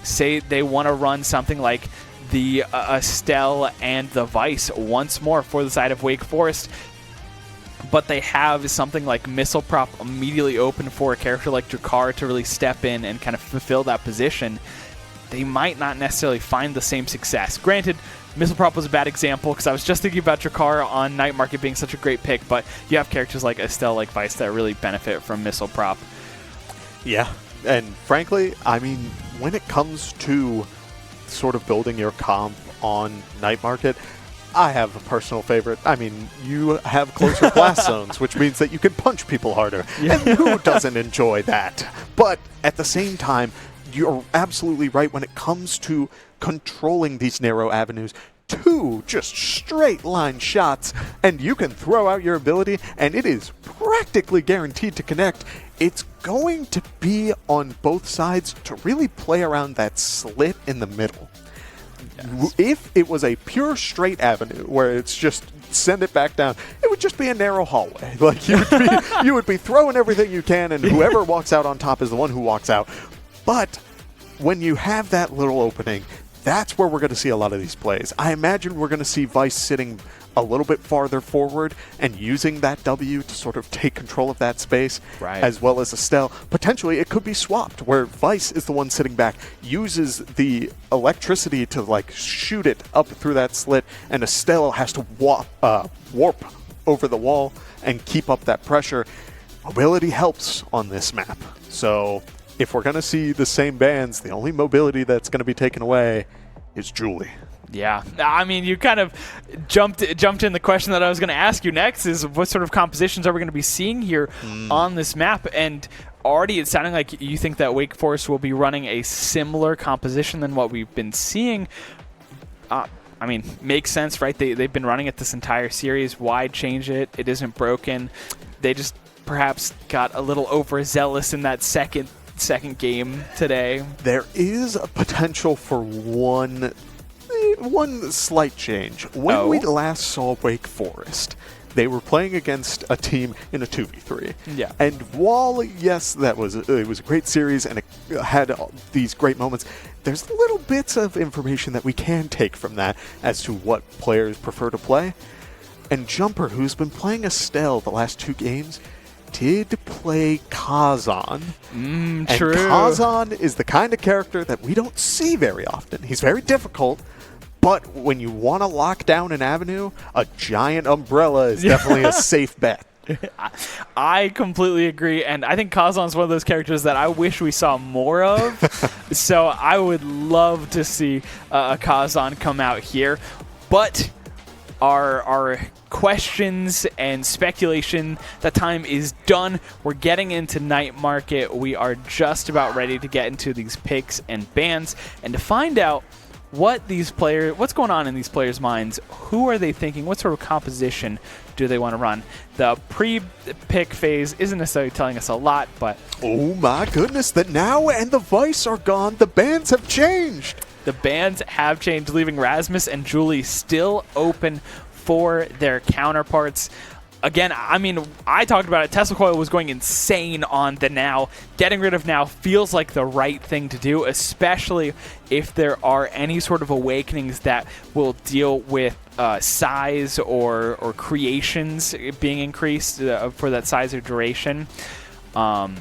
say they want to run something like the Estelle and the Vice once more for the side of Wake Forest, but they have something like Missile Prop immediately open for a character like Drakar to really step in and kind of fulfill that position, they might not necessarily find the same success. Granted, Missile Prop was a bad example because I was just thinking about Drakar on Night Market being such a great pick, but you have characters like Estelle, like Vice, that really benefit from Missile Prop. Yeah, and frankly, I mean, when it comes to sort of building your comp on Night Market, I have a personal favorite. I mean, you have closer blast zones, which means that you can punch people harder. Yeah. And who doesn't enjoy that? But at the same time, you're absolutely right when it comes to controlling these narrow avenues. 2 just straight line shots, and you can throw out your ability, and it is practically guaranteed to connect. It's going to be on both sides to really play around that slit in the middle. Yes. If it was a pure straight avenue where it's just send it back down, it would just be a narrow hallway. Like you would be throwing everything you can, and whoever walks out on top is the one who walks out. But when you have that little opening, that's where we're going to see a lot of these plays. I imagine we're going to see Vice sitting a little bit farther forward and using that W to sort of take control of that space, right, as well as Estelle. Potentially, it could be swapped, where Vice is the one sitting back, uses the electricity to like shoot it up through that slit, and Estelle has to warp over the wall and keep up that pressure. Mobility helps on this map. So if we're going to see the same bands, the only mobility that's going to be taken away is Julie. Yeah, I mean, you kind of jumped in the question that I was going to ask you next is what sort of compositions are we going to be seeing here on this map? And already it's sounding like you think that Wake Forest will be running a similar composition than what we've been seeing. I mean, makes sense, right? They've been running it this entire series. Why change it? It isn't broken. They just perhaps got a little overzealous in that second game today. There is a potential for one slight change. When we last saw Wake Forest, they were playing against a team in a 2v3. Yeah. And while, yes, it was a great series and it had these great moments, there's little bits of information that we can take from that as to what players prefer to play. And Jumper, who's been playing Estelle the last 2 games, did play Kazan. And true. Kazan is the kind of character that we don't see very often. He's very difficult, but when you want to lock down an avenue, a giant umbrella is definitely a safe bet. I completely agree, and I think Kazan's one of those characters that I wish we saw more of. So I would love to see a Kazan come out here. But our questions and speculation, that time is done. We're getting into night market. We are just about ready to get into these picks and bans, and to find out what's going on in these players' minds. Who are they thinking? What sort of composition do they want to run? The pre-pick phase isn't necessarily telling us a lot, but oh my goodness, that now and the Vice are gone, the bans have changed. The bans have changed, leaving Rasmus and Julie still open for their counterparts. Again, I mean, I talked about it. Tesla Coil was going insane on the Now. Getting rid of Now feels like the right thing to do, especially if there are any sort of awakenings that will deal with size or creations being increased for that size or duration. But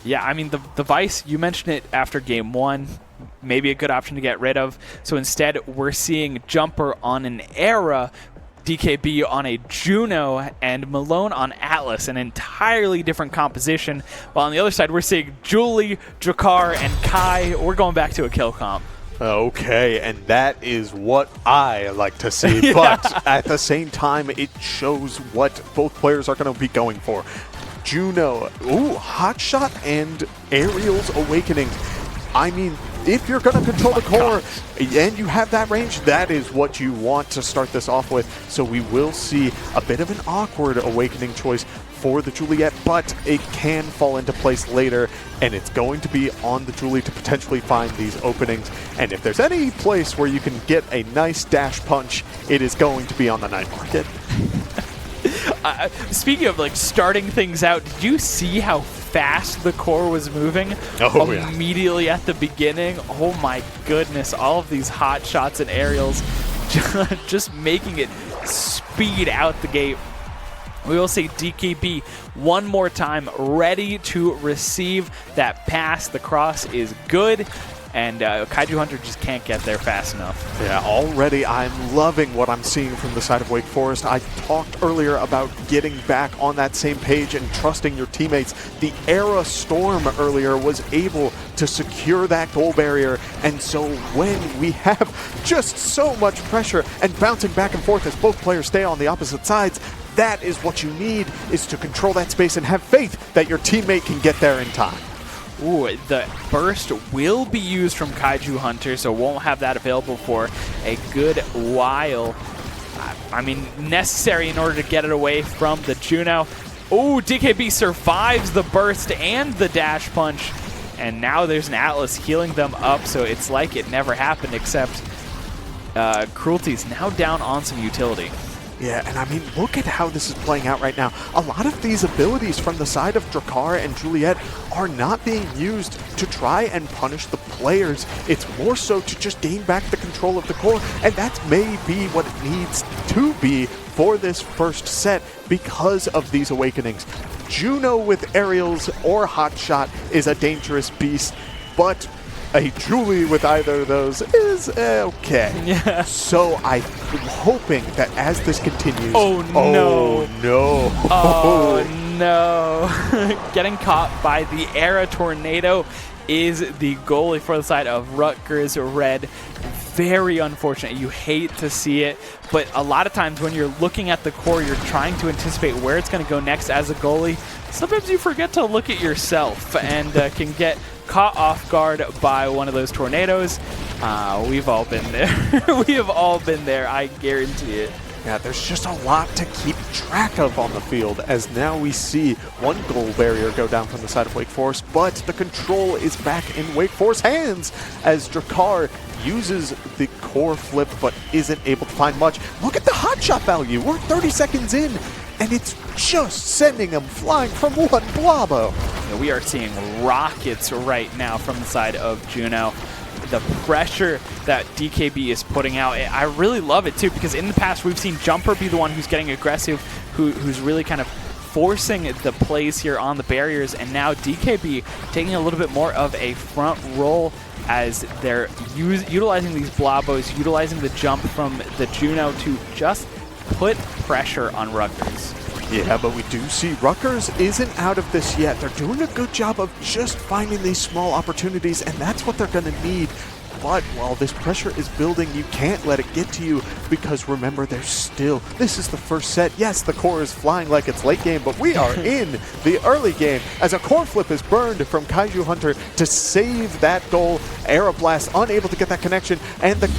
yeah, I mean, the Vice, you mentioned it after game 1, maybe a good option to get rid of. So instead, we're seeing Jumper on an Era, DKB on a Juno, and Malone on Atlas, an entirely different composition. While on the other side, we're seeing Julie, Drakkar, and Kai. We're going back to a kill comp. Okay, and that is what I like to see. Yeah. But at the same time, it shows what both players are going to be going for. Juno, Hotshot and Aerial's Awakening. I mean, if you're going to control the core and you have that range, that is what you want to start this off with. So we will see a bit of an awkward Awakening choice for the Juliet, but it can fall into place later, and it's going to be on the Julie to potentially find these openings. And if there's any place where you can get a nice dash punch, it is going to be on the night market. Speaking of like starting things out, did you see how fast the core was moving immediately at the beginning? Oh my goodness, all of these hot shots and aerials just making it speed out the gate. We will see DKB one more time, ready to receive that pass. The cross is good, and Kaiju Hunter just can't get there fast enough. Yeah, already I'm loving what I'm seeing from the side of Wake Forest. I talked earlier about getting back on that same page and trusting your teammates. The Era Storm earlier was able to secure that goal barrier, and so when we have just so much pressure and bouncing back and forth as both players stay on the opposite sides, that is what you need, is to control that space and have faith that your teammate can get there in time. Ooh, the burst will be used from Kaiju Hunter, so won't have that available for a good while. I mean, necessary in order to get it away from the Juno. Ooh, DKB survives the burst and the dash punch, and now there's an Atlas healing them up, so it's like it never happened, except Cruelty's now down on some utility. Yeah, and I mean, look at how this is playing out right now. A lot of these abilities from the side of Drakkar and Juliet are not being used to try and punish the players. It's more so to just gain back the control of the core, and that may be what it needs to be for this first set because of these awakenings. Juno with aerials or hotshot is a dangerous beast, but a Julie with either of those is okay. Yeah. So I'm hoping that as this continues... Oh, no. Oh, no. Oh, no. Getting caught by the Era Tornado is the goalie for the side of Rutgers Red. Very unfortunate. You hate to see it, but a lot of times when you're looking at the core, you're trying to anticipate where it's going to go next as a goalie. Sometimes you forget to look at yourself and can get caught off guard by one of those tornadoes. We've all been there. We have all been there, I guarantee it. Yeah, there's just a lot to keep track of on the field, as now we see one goal barrier go down from the side of Wake Forest, but the control is back in Wake Forest's hands as Drakkar uses the core flip but isn't able to find much. Look at the hotshot value. We're 30 seconds in, and it's just sending them flying from one Blobbo. Yeah, we are seeing rockets right now from the side of Juno. The pressure that DKB is putting out, I really love it too, because in the past we've seen Jumper be the one who's getting aggressive, who's really kind of forcing the plays here on the barriers, and now DKB taking a little bit more of a front role as they're utilizing these Blobos, utilizing the jump from the Juno to just put pressure on Rutgers. Yeah, but we do see Rutgers isn't out of this yet. They're doing a good job of just finding these small opportunities, and that's what they're going to need. But while this pressure is building, you can't let it get to you, because remember, this is the first set. Yes, the core is flying like it's late game, but we are in the early game as a core flip is burned from Kaiju Hunter to save that goal. Aeroblast unable to get that connection, and the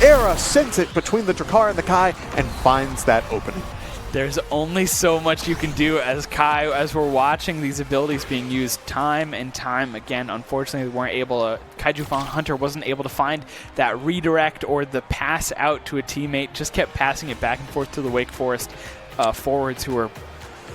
Era sends it between the Drakkar and the Kai and finds that opening. There's only so much you can do as Kai, as we're watching these abilities being used time and time again. Unfortunately, we weren't able to, Kaiju Hunter wasn't able to find that redirect or the pass out to a teammate, just kept passing it back and forth to the Wake Forest forwards who were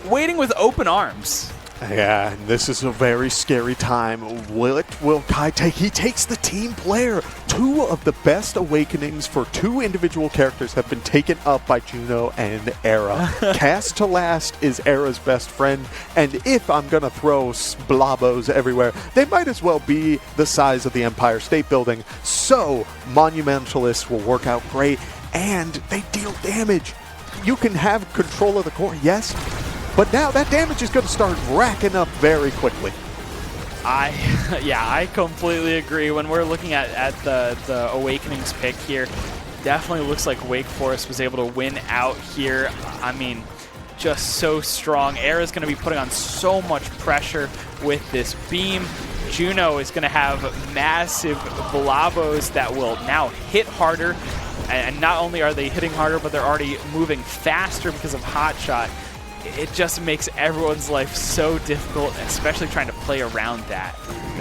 waiting with open arms. Yeah, and this is a very scary time. Will Kai take? He takes the team player. Two of the best awakenings for two individual characters have been taken up by Juno and Era. Cast to last is Era's best friend, and if I'm going to throw Blobos everywhere, they might as well be the size of the Empire State Building. So, Monumentalists will work out great, and they deal damage. You can have control of the core, yes, but now that damage is going to start racking up very quickly. I completely agree. When we're looking at the Awakenings pick here, definitely looks like Wake Forest was able to win out here. I mean, just so strong. Era's going to be putting on so much pressure with this beam. Juno is going to have massive Blobos that will now hit harder. And not only are they hitting harder, but they're already moving faster because of Hotshot. It just makes everyone's life so difficult, especially trying to play around that.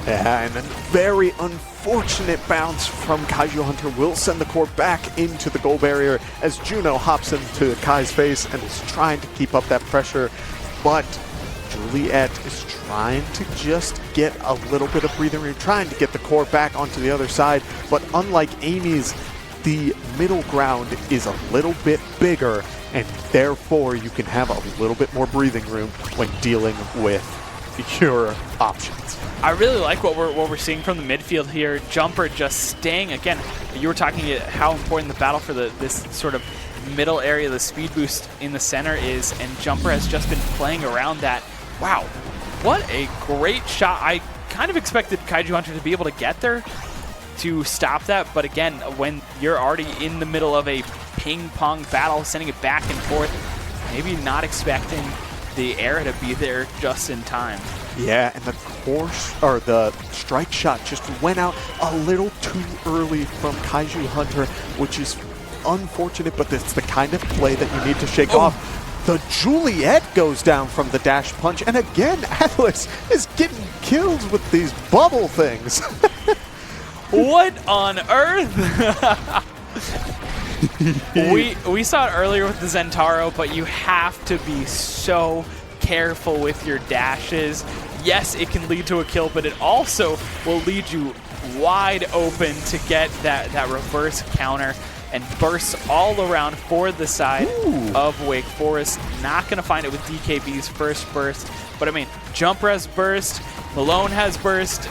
Yeah, and a very unfortunate bounce from Kaiju Hunter will send the core back into the goal barrier as Juno hops into Kai's face and is trying to keep up that pressure. But Juliet is trying to just get a little bit of breathing room, trying to get the core back onto the other side. But unlike Amy's, the middle ground is a little bit bigger, and therefore you can have a little bit more breathing room when dealing with your options. I really like what we're seeing from the midfield here. Jumper just staying, again, you were talking about how important the battle for this sort of middle area, the speed boost in the center is, and Jumper has just been playing around that. Wow, what a great shot. I kind of expected Kaiju Hunter to be able to get there to stop that, but again, when you're already in the middle of a ping-pong battle, sending it back and forth, maybe not expecting the Era to be there just in time. Yeah, and the course or the strike shot just went out a little too early from Kaiju Hunter, which is unfortunate, but it's the kind of play that you need to shake off. The Juliet goes down from the dash punch, and again, Atlas is getting kills with these bubble things. What on earth? we saw it earlier with the Zentaro, but you have to be so careful with your dashes. Yes, it can lead to a kill, but it also will lead you wide open to get that reverse counter and bursts all around for the side of Wake Forest. Not going to find it with DKB's first burst, but I mean, Jumper has burst, Malone has burst.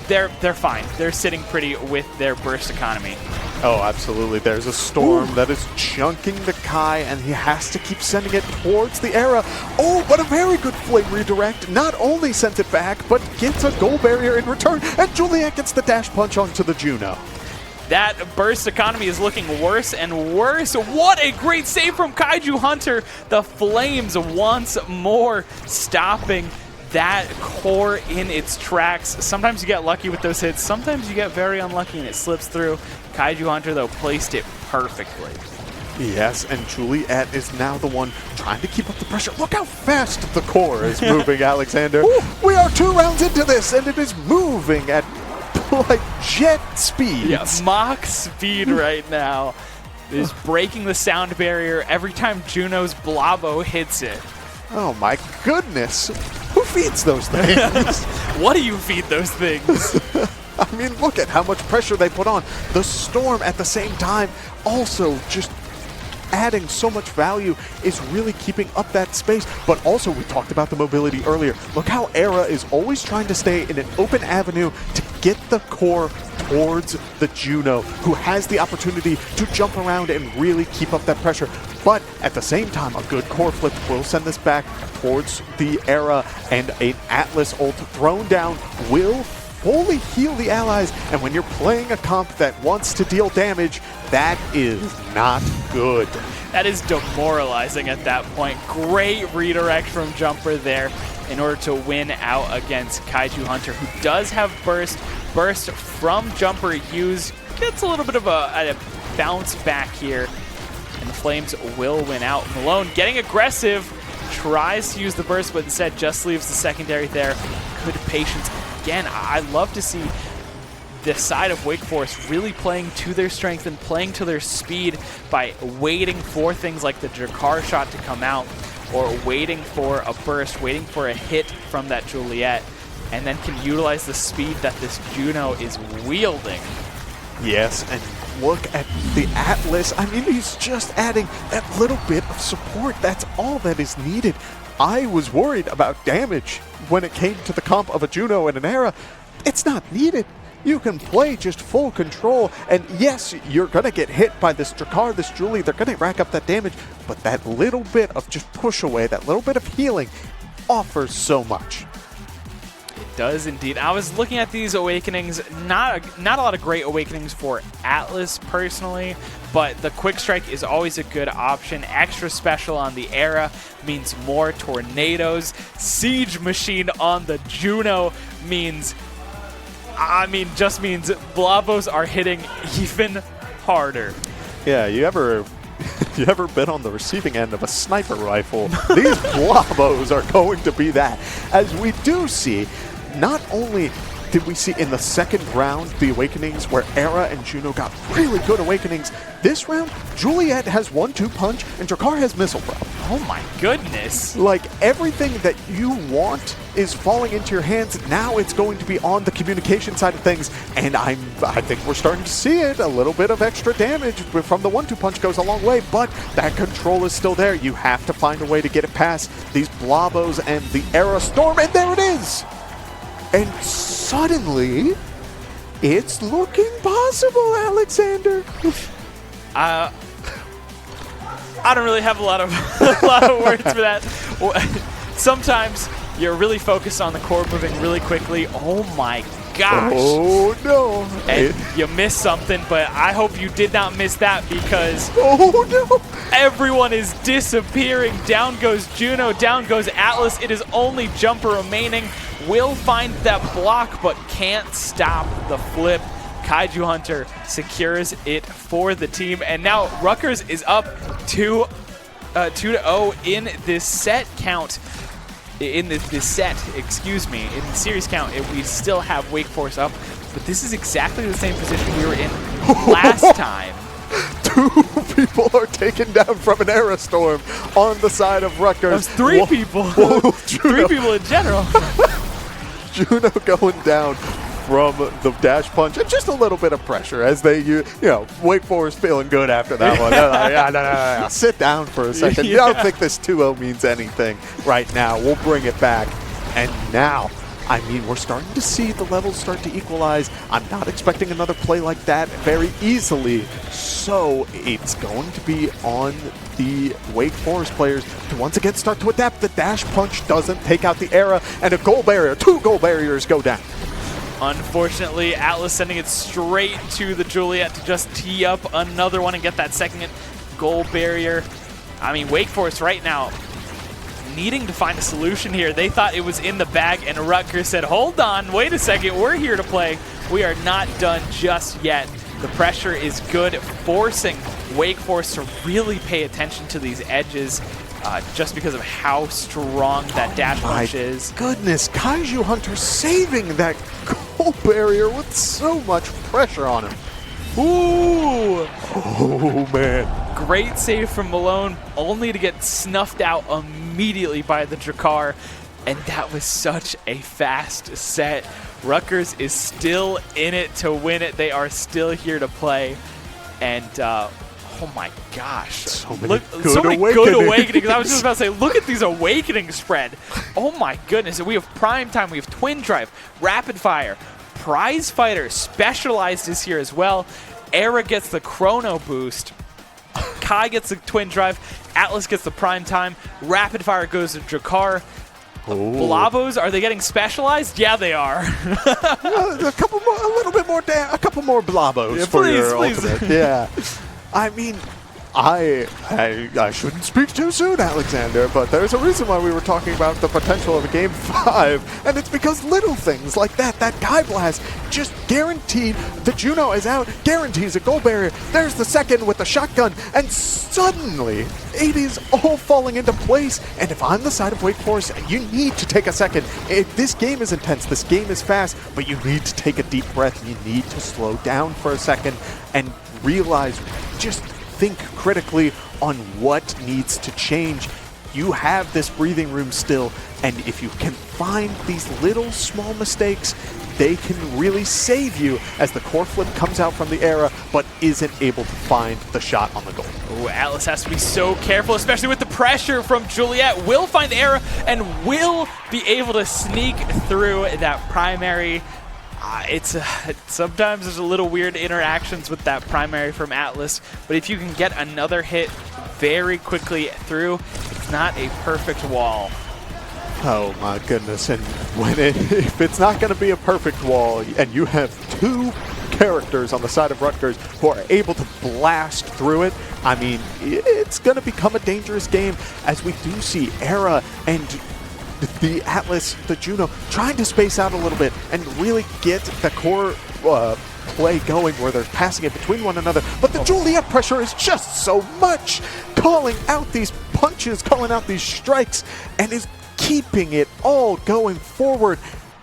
They're fine. They're sitting pretty with their burst economy. Oh, absolutely. There's a storm that is chunking the Kai, and he has to keep sending it towards the Era. Oh, but a very good flame redirect. Not only sends it back, but gets a goal barrier in return, and Juliet gets the dash punch onto the Juno. That burst economy is looking worse and worse. What a great save from Kaiju Hunter. The Flames once more stopping that core in its tracks. Sometimes you get lucky with those hits. Sometimes you get very unlucky and it slips through. Kaiju Hunter, though, placed it perfectly. Yes, and Juliet is now the one trying to keep up the pressure. Look how fast the core is moving, Alexander. We are 2 rounds into this, and it is moving at like jet speed. Yeah, Mach speed right now. Is breaking the sound barrier every time Juno's Blabo hits it. Oh my goodness. Who feeds those things? What do you feed those things? I mean, look at how much pressure they put on. The Storm at the same time also just adding so much value is really keeping up that space. But also, we talked about the mobility earlier. Look how Era is always trying to stay in an open avenue to get the core towards the Juno, who has the opportunity to jump around and really keep up that pressure. But at the same time, a good core flip will send this back towards the Era, and an Atlas ult thrown down will fully heal the allies. And when you're playing a comp that wants to deal damage, that is not good. That is demoralizing at that point. Great redirect from Jumper there in order to win out against Kaiju Hunter, who does have burst. Burst from Jumper used, gets a little bit of a bounce back here, and the Flames will win out. Malone getting aggressive, tries to use the burst, but instead just leaves the secondary there. Good patience. Again, I love to see the side of Wake Forest really playing to their strength and playing to their speed by waiting for things like the Jakar shot to come out, or waiting for a burst, waiting for a hit from that Juliet, and then can utilize the speed that this Juno is wielding. Yes, and look at the Atlas. I mean, he's just adding that little bit of support. That's all that is needed. I was worried about damage when it came to the comp of a Juno and an Era. It's not needed. You can play just full control, and yes, you're going to get hit by this Jakar, this Julie. They're going to rack up that damage, but that little bit of just push away, that little bit of healing offers so much. It does indeed. I was looking at these awakenings, not a lot of great awakenings for Atlas personally, but the quick strike is always a good option. Extra special on the Era means more tornadoes. Siege machine on the Juno just means Blavos are hitting even harder. Yeah, you ever been on the receiving end of a sniper rifle? These Blavos are going to be that. As we do see, not only did we see in the second round the awakenings where Era and Juno got really good awakenings, this round, Juliet has 1-2 punch and Jakar has missile throw. Oh my goodness. Like, everything that you want is falling into your hands. Now it's going to be on the communication side of things, and I think we're starting to see it. A little bit of extra damage from the 1-2 punch goes a long way, but that control is still there. You have to find a way to get it past these Blavos and the Era Storm, and there it is! And suddenly, it's looking possible, Alexander. I don't really have a lot of words for that. Sometimes you're really focused on the core moving really quickly. Oh my gosh. Oh, no. And you missed something, but I hope you did not miss that because Oh, no. everyone is disappearing. Down goes Juno, down goes Atlas. It is only Jumper remaining. Will find that block, but can't stop the flip. Kaiju Hunter secures it for the team. And now Rutgers is up 2-0 in this set count. In this set, excuse me, in the series count, we still have Wake Forest up, but this is exactly the same position we were in last time. 2 people are taken down from an Era Storm on the side of Rutgers. That was 3 people. Whoa, 3 people in general. Juno going down from the dash punch and just a little bit of pressure as they, Wake Forest feeling good after that one. No. Sit down for a second. Yeah. I don't think this 2-0 means anything right now. We'll bring it back. And now, I mean, we're starting to see the levels start to equalize. I'm not expecting another play like that very easily. So it's going to be on the Wake Forest players to once again start to adapt. The dash punch doesn't take out the Era, and a goal barrier, 2 goal barriers go down. Unfortunately, Atlas sending it straight to the Juliet to just tee up another one and get that second goal barrier. I mean, Wake Forest right now needing to find a solution here. They thought it was in the bag, and Rutgers said, hold on, wait a second, we're here to play. We are not done just yet. The pressure is good, forcing Wake Forest to really pay attention to these edges just because of how strong that dash punch is. Goodness, Kaiju Hunter saving that goal barrier with so much pressure on him. Ooh! Oh, man. Great save from Malone, only to get snuffed out immediately by the Drakkar. And that was such a fast set. Rutgers is still in it to win it. They are still here to play. And, oh my gosh. So many good awakenings. I was just about to say, look at these awakenings spread. Oh my goodness. We have Prime Time, we have Twin Drive, Rapid Fire, Prize Fighter, Specialized is here as well. Era gets the Chrono Boost. Kai gets the Twin Drive. Atlas gets the Prime Time. Rapid Fire goes to Drakkar. Blavos, are they getting Specialized? Yeah, they are. A couple more, a couple more Blavos for your ultimate. Yeah. I mean, I shouldn't speak too soon, Alexander, but there's a reason why we were talking about the potential of a Game 5, and it's because little things like that Kai Blast just guaranteed, the Juno is out, guarantees a goal barrier, there's the second with the shotgun, and suddenly it is all falling into place. And if I'm the side of Wake Forest, you need to take a second. This game is intense, this game is fast, but you need to take a deep breath, you need to slow down for a second and realize, just think critically on what needs to change. You have this breathing room still, and if you can find these little small mistakes, they can really save you as the core flip comes out from the Era but isn't able to find the shot on the goal. Ooh, Atlas has to be so careful, especially with the pressure from Juliet. Will find the Era and will be able to sneak through that primary. Sometimes there's a little weird interactions with that primary from Atlas, but if you can get another hit very quickly through, it's not a perfect wall. Oh my goodness, and if it's not going to be a perfect wall, and you have 2 characters on the side of Rutgers who are able to blast through it, I mean, it's going to become a dangerous game, as we do see Era and the Atlas, the Juno, trying to space out a little bit and really get the core play going where they're passing it between one another. But the Juliet pressure is just so much, calling out these punches, calling out these strikes, and is keeping it all going forward.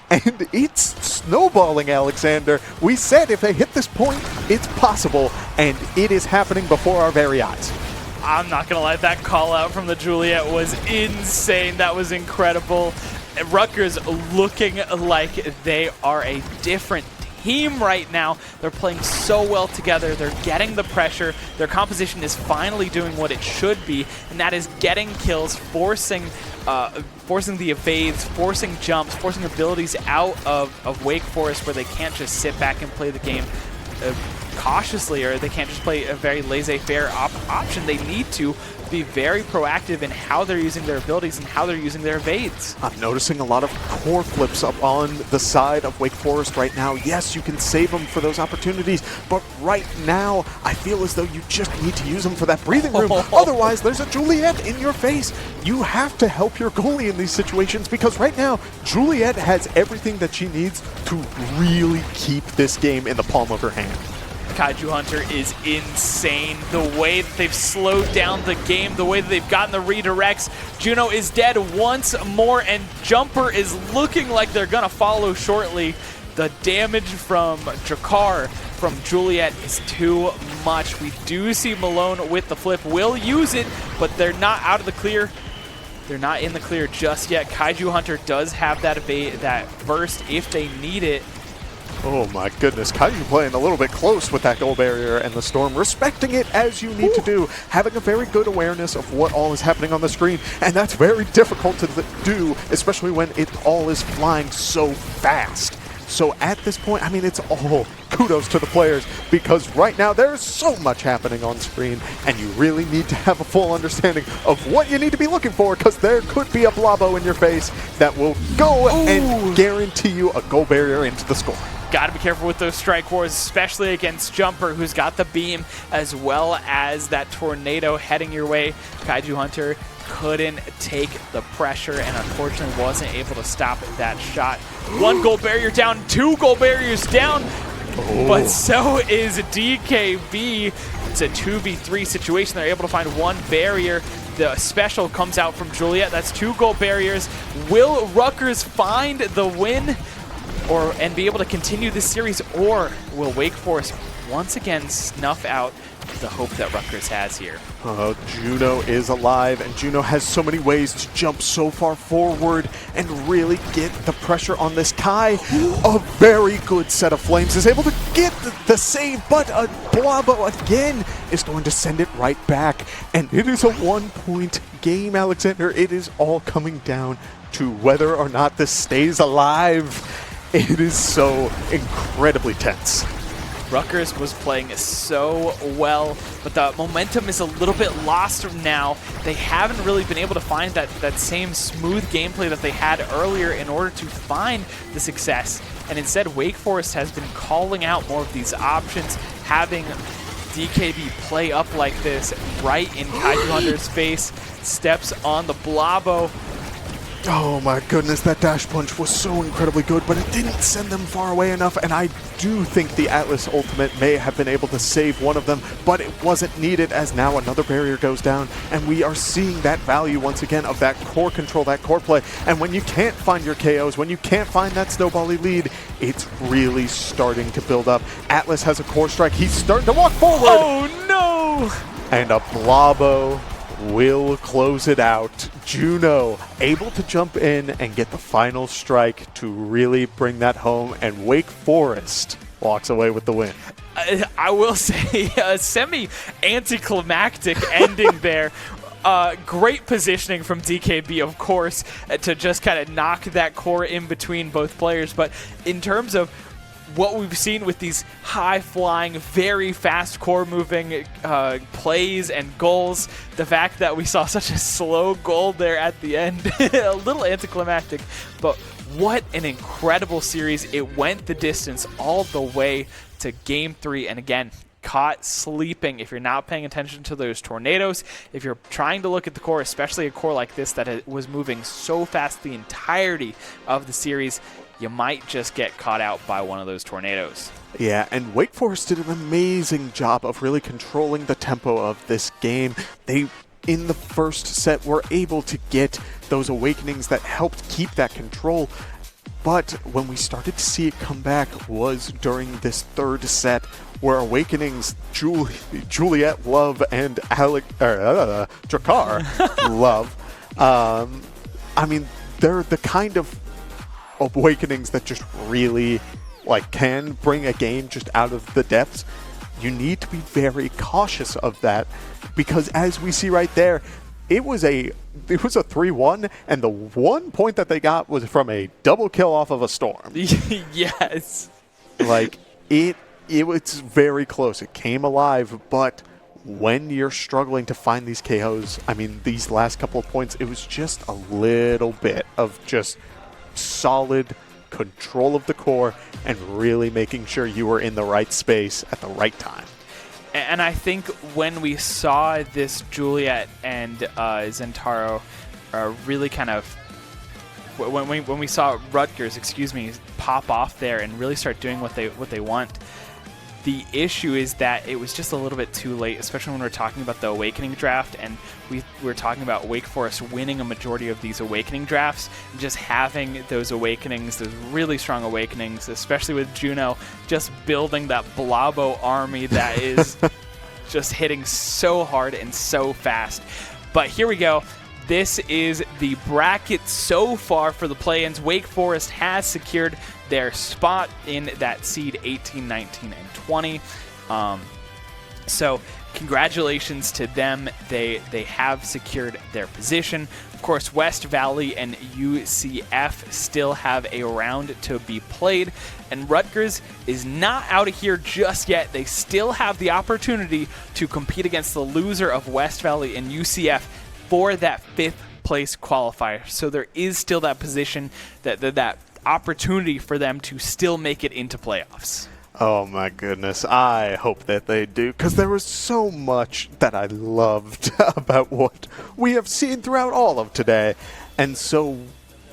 And it's snowballing, Alexander. We said if they hit this point, it's possible, and it is happening before our very eyes. I'm not going to lie, that call out from the Juliet was insane. That was incredible. Rutgers looking like they are a different team right now. They're playing so well together. They're getting the pressure. Their composition is finally doing what it should be, and that is getting kills, forcing the evades, forcing jumps, forcing abilities out of Wake Forest where they can't just sit back and play the game cautiously, or they can't just play a very laissez-faire option. They need to be very proactive in how they're using their abilities and how they're using their evades. I'm noticing a lot of core flips up on the side of Wake Forest right now. Yes, you can save them for those opportunities, but right now, I feel as though you just need to use them for that breathing room. Otherwise, there's a Juliet in your face. You have to help your goalie in these situations because right now, Juliet has everything that she needs to really keep this game in the palm of her hand. Kaiju Hunter is insane. The way that they've slowed down the game, the way that they've gotten the redirects. Juno is dead once more, and Jumper is looking like they're going to follow shortly. The damage from Drakkar, from Juliet is too much. We do see Malone with the flip. Will use it, but they're not out of the clear. They're not in the clear just yet. Kaiju Hunter does have that burst if they need it. Oh my goodness, Kaiju playing a little bit close with that goal barrier and the storm, respecting it as you need to do, having a very good awareness of what all is happening on the screen, and that's very difficult to do, especially when it all is flying so fast. So at this point, I mean, it's all kudos to the players because right now there's so much happening on screen and you really need to have a full understanding of what you need to be looking for because there could be a Blabo in your face that will go and guarantee you a goal barrier into the score. Got to be careful with those strike wars, especially against Jumper, who's got the beam, as well as that tornado heading your way. Kaiju Hunter couldn't take the pressure and unfortunately wasn't able to stop that shot. One goal barrier down, 2 goal barriers down, but so is DKB. It's a 2v3 situation. They're able to find 1 barrier. The special comes out from Juliet. That's 2 goal barriers. Will Rutgers find the win and be able to continue this series, or will Wake Forest once again snuff out the hope that Rutgers has here? Juno is alive, and Juno has so many ways to jump so far forward and really get the pressure on this Kai. A very good set of flames is able to get the save, but a Blabo again is going to send it right back. And it is a 1-point game, Alexander. It is all coming down to whether or not this stays alive. It is so incredibly tense. Rutgers was playing so well, but the momentum is a little bit lost now. They haven't really been able to find that same smooth gameplay that they had earlier in order to find the success. And instead, Wake Forest has been calling out more of these options, having DKB play up like this right in Kaiju Hunter's face, steps on the Blabo. Oh my goodness, that dash punch was so incredibly good, but it didn't send them far away enough, and I do think the Atlas ultimate may have been able to save one of them, but it wasn't needed as now another barrier goes down, and we are seeing that value once again of that core control, that core play, and when you can't find your KOs, when you can't find that snowbally lead, it's really starting to build up. Atlas has a core strike, he's starting to walk forward! Oh no! And a Blabo will close it out. Juno able to jump in and get the final strike to really bring that home, and Wake Forest walks away with the win. I will say a semi-anticlimactic ending there. Great positioning from DKB, of course, to just kind of knock that core in between both players, but in terms of what we've seen with these high-flying, very fast core-moving plays and goals, the fact that we saw such a slow goal there at the end, a little anticlimactic, but what an incredible series. It went the distance all the way to Game 3, and again, caught sleeping if you're not paying attention to those tornadoes. If you're trying to look at the core, especially a core like this that was moving so fast the entirety of the series, you might just get caught out by one of those tornadoes. Yeah, and Wake Forest did an amazing job of really controlling the tempo of this game. They, in the first set, were able to get those awakenings that helped keep that control. But when we started to see it come back was during this third set, where Awakenings, Juliet Love and Drakkar Love, I mean, they're the kind of Awakenings that just really can bring a game just out of the depths. You need to be very cautious of that, because as we see right there, it was a 3-1, and the 1 point that they got was from a double kill off of a storm. Yes. It was very close. It came alive, but when you're struggling to find these KOs, I mean, these last couple of points, it was just a little bit of just solid control of the core and really making sure you were in the right space at the right time. And I think when we saw this Juliet and Zentaro really kind of, when we saw Rutgers, pop off there and really start doing what they want, the issue is that it was just a little bit too late, especially when we're talking about the Awakening draft, and we were talking about Wake Forest winning a majority of these Awakening drafts, and just having those Awakenings, those really strong Awakenings, especially with Juno, just building that Blobo army that is just hitting so hard and so fast. But here we go. This is the bracket so far for the play-ins. Wake Forest has secured their spot in that seed 18, 19, and 20. So congratulations to them. They have secured their position. Of course, West Valley and UCF still have a round to be played, and Rutgers is not out of here just yet. They still have the opportunity to compete against the loser of West Valley and UCF for that 5th place qualifier. So there is still that position, that opportunity for them to still make it into playoffs. Oh my goodness, I hope that they do, because there was so much that I loved about what we have seen throughout all of today. And so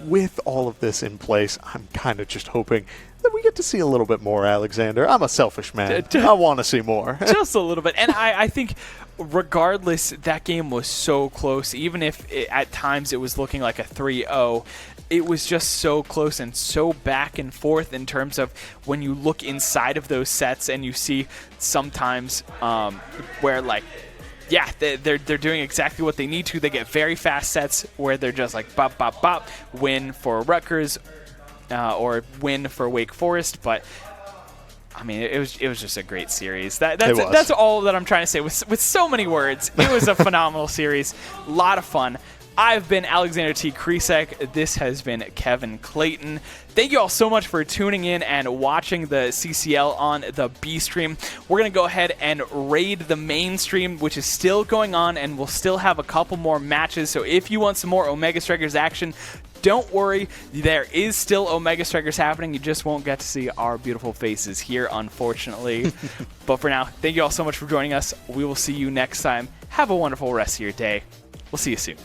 with all of this in place, I'm kind of just hoping that we get to see a little bit more, Alexander. I'm a selfish man. I want to see more. Just a little bit. And I think regardless, that game was so close. Even if at times it was looking like a 3-0, it was just so close and so back and forth in terms of when you look inside of those sets and you see sometimes where, like, yeah, they're doing exactly what they need to. They get very fast sets where they're just like bop, bop, bop, win for Rutgers or win for Wake Forest. But I mean, it was just a great series. That's all that I'm trying to say with so many words. It was a phenomenal series, a lot of fun. I've been Alexander T. Kresek. This has been Kevin Clayton. Thank you all so much for tuning in and watching the CCL on the B stream. We're going to go ahead and raid the main stream, which is still going on, and we'll still have a couple more matches. So if you want some more Omega Strikers action, don't worry, there is still Omega Strikers happening. You just won't get to see our beautiful faces here, unfortunately. But for now, thank you all so much for joining us. We will see you next time. Have a wonderful rest of your day. We'll see you soon.